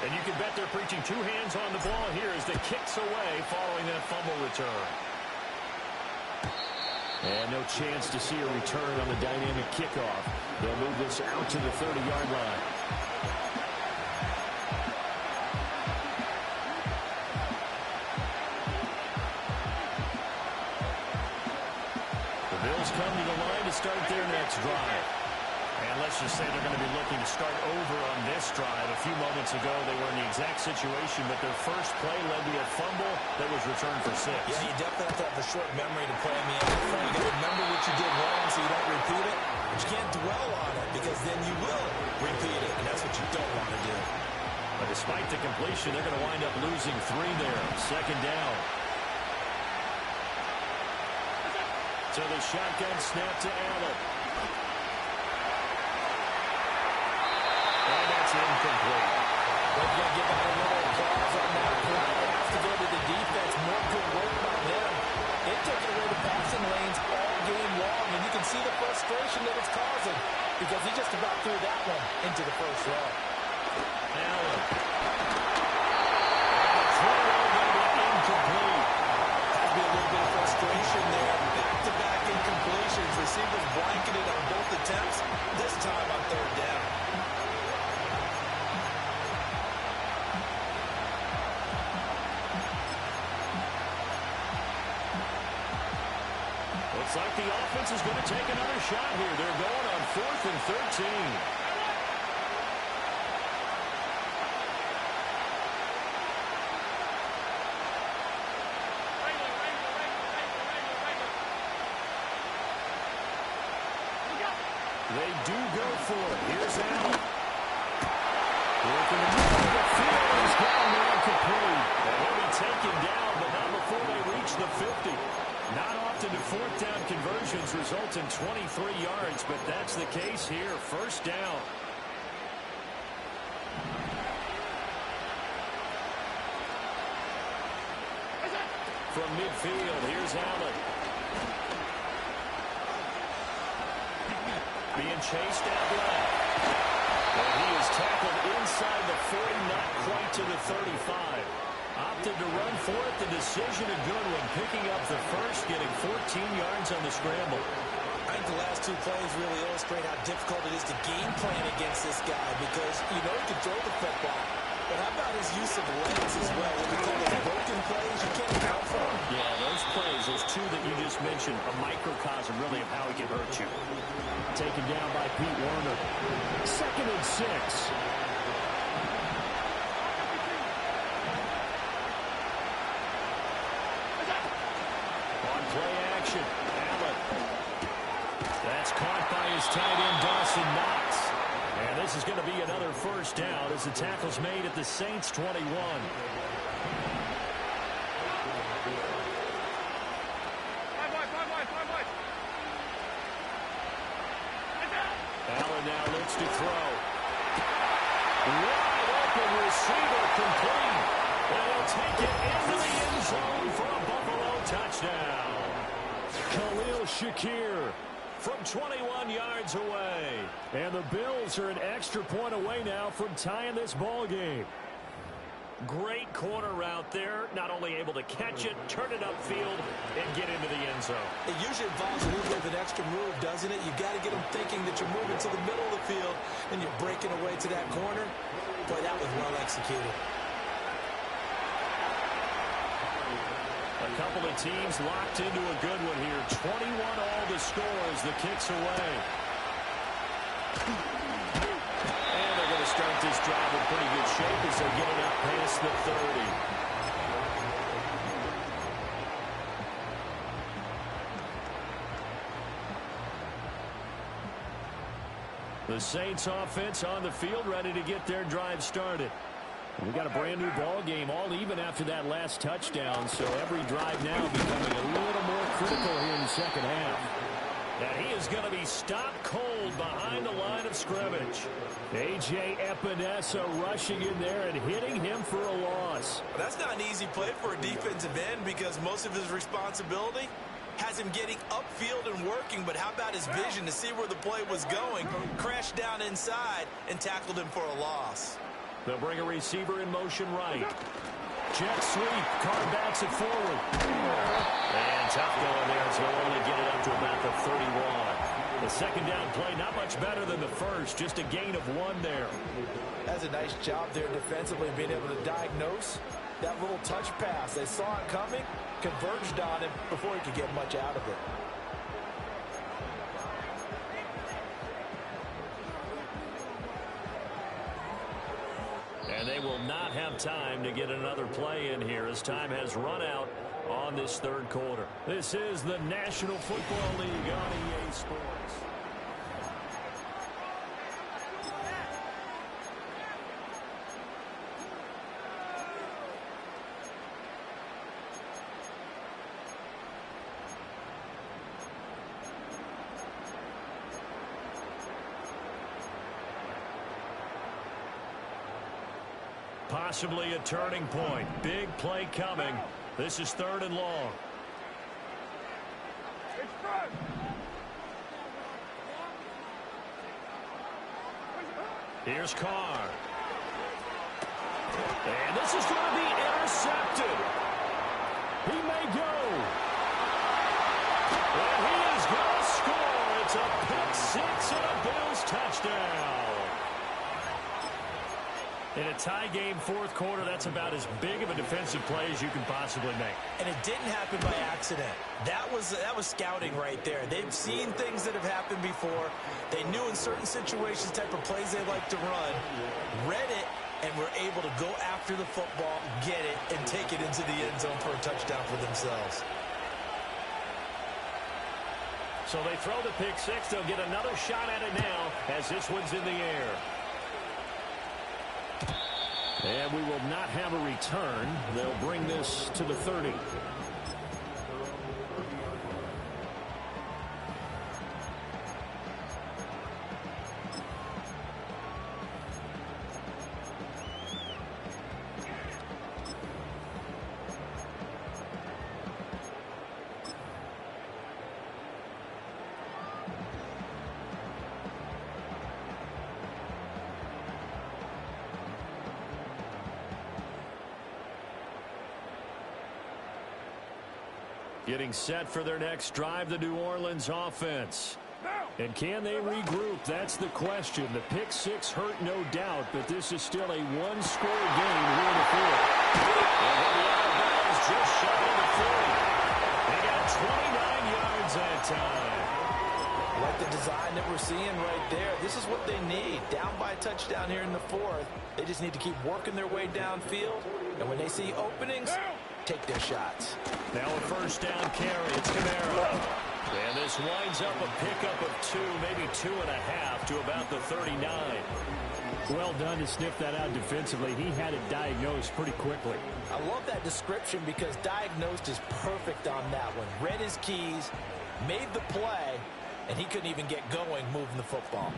And you can bet they're preaching 2 hands on the ball here as the kick's away following that fumble return. And no chance to see a return on the dynamic kickoff. They'll move this out to the 30-yard line. The Bills come to the line to start their next drive. And let's just say they're going to be looking to start over on this drive. A few moments ago, they were in the exact situation, but their first play led to a fumble that was returned for 6. Yeah, you definitely have to have a short memory to play in the NFL. You got to remember what you did wrong so you don't repeat it. But you can't dwell on it because then you will repeat it, and that's what you don't want to do. But despite the completion, they're going to wind up losing 3 there. 2nd down. So the shotgun snap to Allen. And that's incomplete. They're going to give out a little applause on that play. It has to go to the defense. More good work by them. They took it away the passing lanes all game long, and you can see the frustration that it's causing because he just about threw that one into the first row. Allen. Throw going to be incomplete. Had to be a little bit of frustration there. Back-to-back incompletions. Receivers blanketed on both attempts, this time on third down. Looks like the offense is going to take another shot here. They're going on 4th and 13. They do go for it. Here's Allen. Working the middle of the field. He's down there incomplete. And he'll be taken down, but not before they reach the 50. Not often do 4th down conversions result in 23 yards, but that's the case here. First down. From midfield, here's Allen. Being chased out left. And he is tackled inside the 40, not quite to the 35. Opted to run for it. The decision a good one. Picking up the first, getting 14 yards on the scramble. I think the last two plays really illustrate how difficult it is to game plan against this guy because you know he can throw the football. But how about his use of legs as well? When you call those broken plays, you can't account for them. Yeah, those plays, those two that you just mentioned, a microcosm really of how he can hurt you. Taken down by Pete Werner. 2nd and 6. On play action, Allen. That's caught by his tight end, Dawson Knox. And this is going to be another first down as the tackle's made at the Saints' 21. Allen now looks to throw. Wide open receiver complete. And he'll take it into the end zone for a Buffalo touchdown. Khalil Shakir from 21 yards away. And the Bills are an extra point away now from tying this ball game. Great corner route there. Not only able to catch it, turn it upfield, and get into the end zone. It usually involves a little bit of an extra move, doesn't it? You've got to get them thinking that you're moving to the middle of the field and you're breaking away to that corner. Boy, that was well executed. A couple of teams locked into a good one here. 21 all the scores. The kick's away. And they're going to start this drive in pretty good shape as they're getting up past the 30. The Saints offense on the field ready to get their drive started. We got a brand new ball game, all even after that last touchdown, so every drive now becoming a little more critical here in the second half. And he is going to be stopped cold behind the line of scrimmage. A.J. Epinesa rushing in there and hitting him for a loss. Well, that's not an easy play for a defensive end because most of his responsibility has him getting upfield and working, but how about his vision to see where the play was going, crashed down inside, and tackled him for a loss. They'll bring a receiver in motion right. Jet sweep. Carr backs it forward. And tough going there, so he'll only get it up to about the 31. The second down play, not much better than the first. Just a gain of 1 there. That's a nice job there defensively, being able to diagnose that little touch pass. They saw it coming, converged on him before he could get much out of it. And they will not have time to get another play in here as time has run out on this third quarter. This is the National Football League on EA Sports. Possibly a turning point. Big play coming. This is 3rd and long. It's front. Here's Carr. And this is going to be intercepted. He may go. And he is going to score. It's a pick six and a Bills touchdown. In a tie game, fourth quarter, that's about as big of a defensive play as you can possibly make. And it didn't happen by accident. That was scouting right there. They've seen things that have happened before. They knew in certain situations type of plays they like to run, read it, and were able to go after the football, get it, and take it into the end zone for a touchdown for themselves. So they throw the pick six. They'll get another shot at it now as this one's in the air. And we will not have a return. They'll bring this to the 30. Getting set for their next drive, the New Orleans offense. And can they regroup? That's the question. The pick six hurt, no doubt, but this is still a one-score game here in the fourth. And the Outback's just shy of the 40. They got 29 yards that time. Like the design that we're seeing right there, this is what they need. Down by a touchdown here in the fourth. They just need to keep working their way downfield. And when they see openings, take their shots. Now a first down carry. It's Camara. And this winds up a pickup of 2, maybe 2.5 to about the 39. Well done to sniff that out defensively. He had it diagnosed pretty quickly. I love that description because diagnosed is perfect on that one. Read his keys, made the play, and he couldn't even get going moving the football.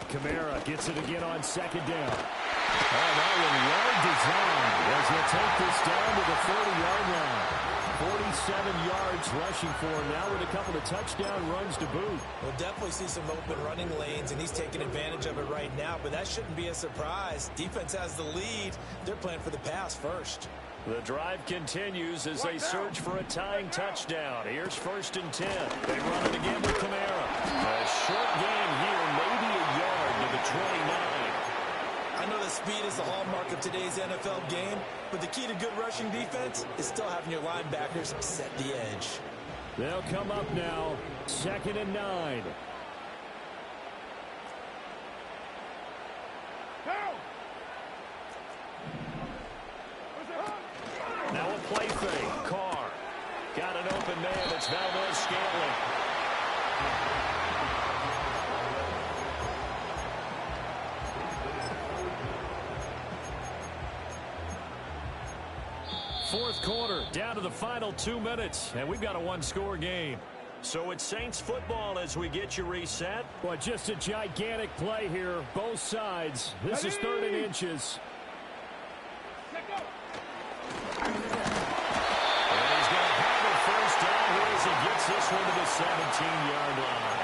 Camara gets it again on second down. Oh, that one well designed as he'll take this down to the 40-yard line. 47 yards rushing for him now with a couple of touchdown runs to boot. We'll definitely see some open running lanes, and he's taking advantage of it right now, but that shouldn't be a surprise. Defense has the lead. They're playing for the pass first. The drive continues as they search for a tying touchdown. Here's first and 10. They run it again with Camara. A short gain here, maybe a yard to the 29. I know that speed is the hallmark of today's NFL game, but the key to good rushing defense is still having your linebackers set the edge. They'll come up now, 2nd and 9. Now a play fake. Carr got an open man. It's Valdez-Scantling. Fourth quarter, down to the final 2 minutes, and we've got a one-score game. So it's Saints football as we get you reset. Well, just a gigantic play here, both sides. This is 3rd and inches. And he's going to have a first down here as he gets this one to the 17-yard line.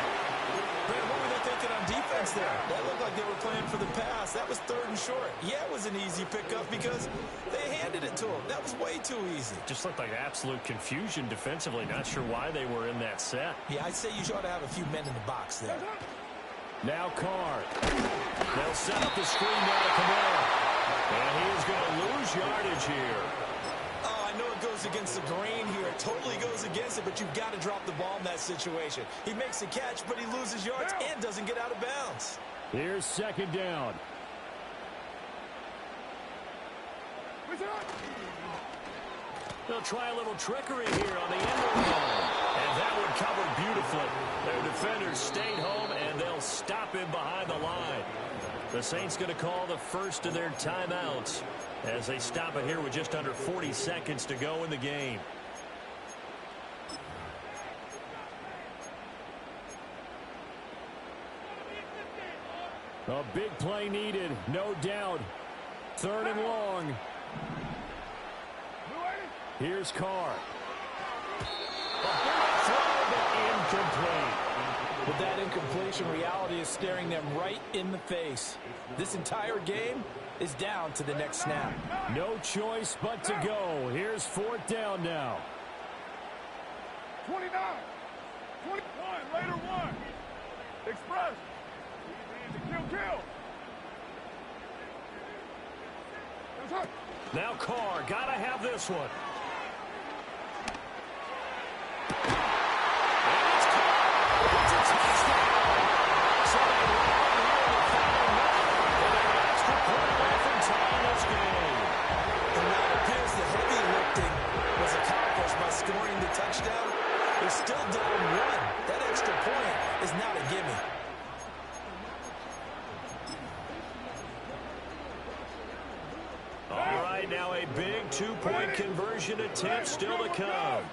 Man, what were they thinking on defense there? That looked like they were playing for the pass. That was 3rd and short. Yeah, it was an easy pickup because they handed it to him. That was way too easy. Just looked like absolute confusion defensively. Not sure why they were in that set. Yeah, I'd say you ought to have a few men in the box there. Now Carr. They'll set up the screen now to Camara. And he is going to lose yardage here. Oh, I know it goes against the grain here. It totally goes against it, but you've got to drop the ball in that situation. He makes a catch, but he loses yards and doesn't get out of bounds. Here's 2nd down. They'll try a little trickery here on the end of the line. And that would cover beautifully. Their defenders stayed home, and they'll stop him behind the line. The Saints going to call the first of their timeouts as they stop it here with just under 40 seconds to go in the game. A big play needed, no doubt. 3rd and long. Here's Carr. A big throw, but incomplete. With that incompletion, reality is staring them right in the face. This entire game is down to the next snap. No choice but to go. Here's 4th down now. 29. 21. Later 1. Express. Kill. That's it. Now Carr, gotta have this one. And it's caught. It's a touchdown. So they run here in the final minute. And they're an extra point away from tying this game. And while it appears the heavy lifting was accomplished by scoring the touchdown, they're still down 1. That extra point is not a gimme. All right, now a big 2-point conversion attempt still to come.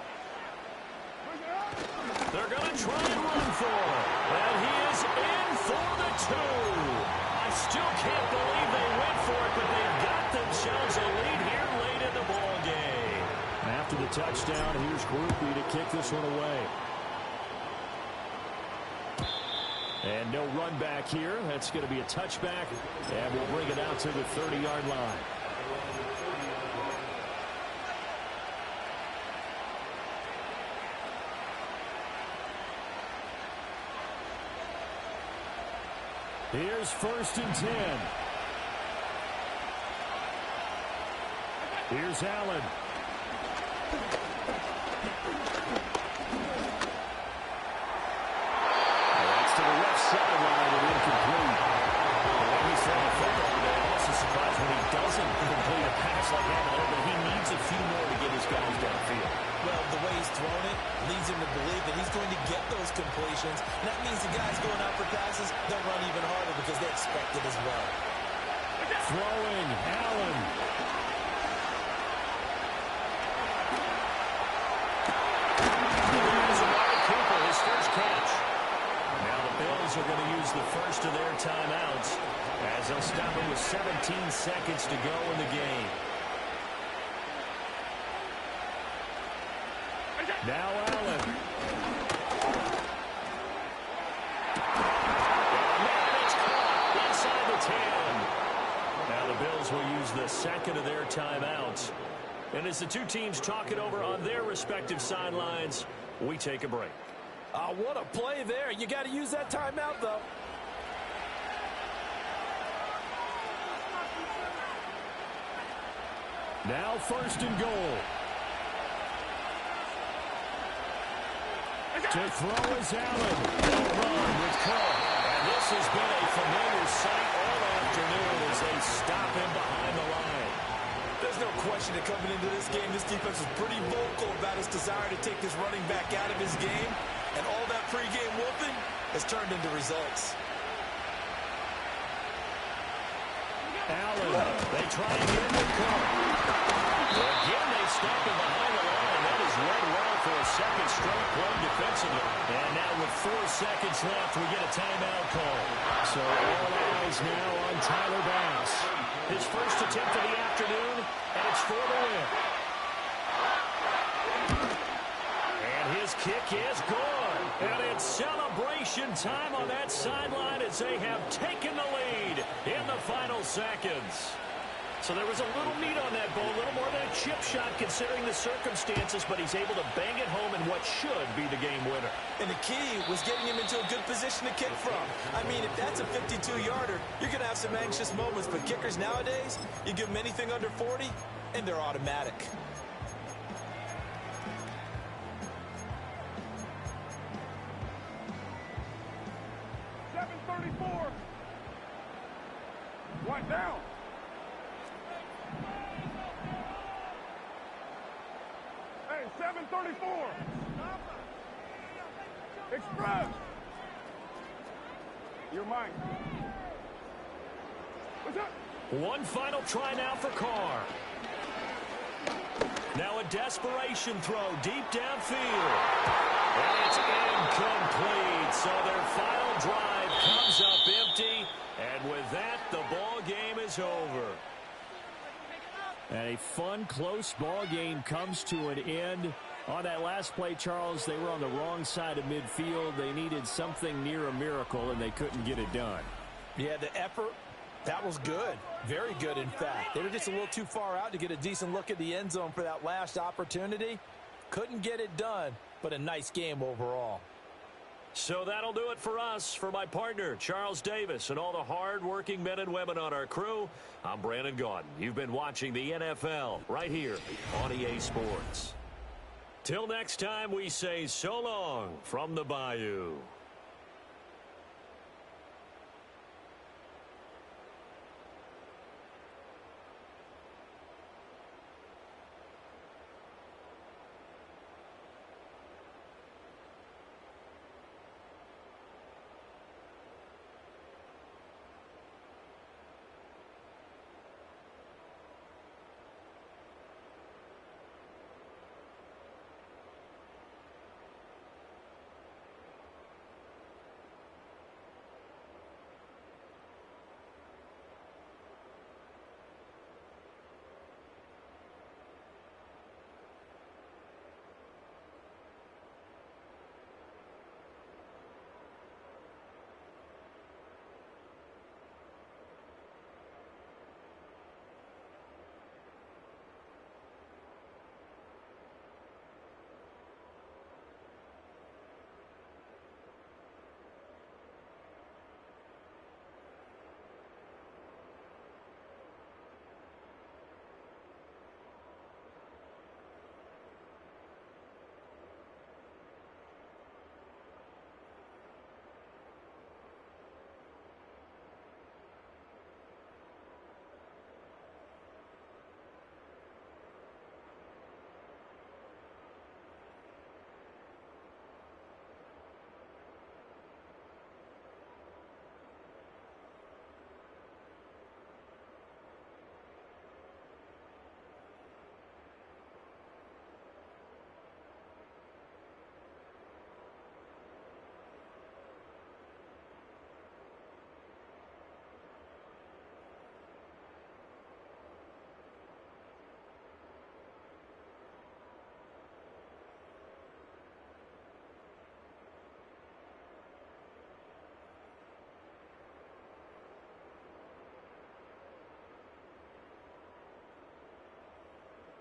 They're going to try and run for it. And he is in for the 2. I still can't believe they went for it, but they've got themselves a lead here late in the ball game. After the touchdown, here's Groupie to kick this one away. And no run back here. That's going to be a touchback. And we'll bring it out to the 30-yard line. Here's 1st and 10. Here's Allen. That's to the left sideline and incomplete. When he's throwing a football, I'm also surprised when he doesn't complete a pass like that, but he needs a few more to get his guys downfield. Well, the way he's thrown it leads him to believe that he's going to get those completions. And that means the guys going out for passes, they'll run even harder because they expect it as well. Throwing, Allen. Cooper, his first catch. Now the Bills are going to use the first of their timeouts as they'll stop it with 17 seconds to go in the game. Now Allen. And it's caught inside the 10. Now the Bills will use the second of their timeouts. And as the two teams talk it over on their respective sidelines, we take a break. What a play there. You got to use that timeout, though. Now 1st and goal. To throw is Allen. They'll run with Carr. And this has been a familiar sight all afternoon as they stop him behind the line. There's no question that coming into this game, this defense was pretty vocal about its desire to take this running back out of his game. And all that pregame whooping has turned into results. Allen, they try again with Carr. Again, they stop him behind the line. That is read well for a second straight play defensively. And now with 4 seconds left, we get a timeout call. So all eyes now on Tyler Bass. His first attempt of the afternoon, and it's for the win. And his kick is good. And it's celebration time on that sideline as they have taken the lead in the final seconds. So there was a little meat on that ball, a little more than a chip shot considering the circumstances, but he's able to bang it home in what should be the game winner. And the key was getting him into a good position to kick from. I mean, if that's a 52-yarder, you're going to have some anxious moments, but kickers nowadays, you give them anything under 40, and they're automatic. One down. Hey, 7:34. Express. You're mine. What's up? One final try now for Carr. Now a desperation throw deep downfield. And it's incomplete. So their final drive comes up empty. And with that, the ball game is over. And a fun, close ball game comes to an end. On that last play, Charles, they were on the wrong side of midfield. They needed something near a miracle, and they couldn't get it done. Yeah, the effort, that was good. Very good, in fact. They were just a little too far out to get a decent look at the end zone for that last opportunity. Couldn't get it done, but a nice game overall. So that'll do it for us. For my partner, Charles Davis, and all the hard-working men and women on our crew, I'm Brandon Gaudin. You've been watching the NFL right here on EA Sports. Till next time, we say so long from the Bayou.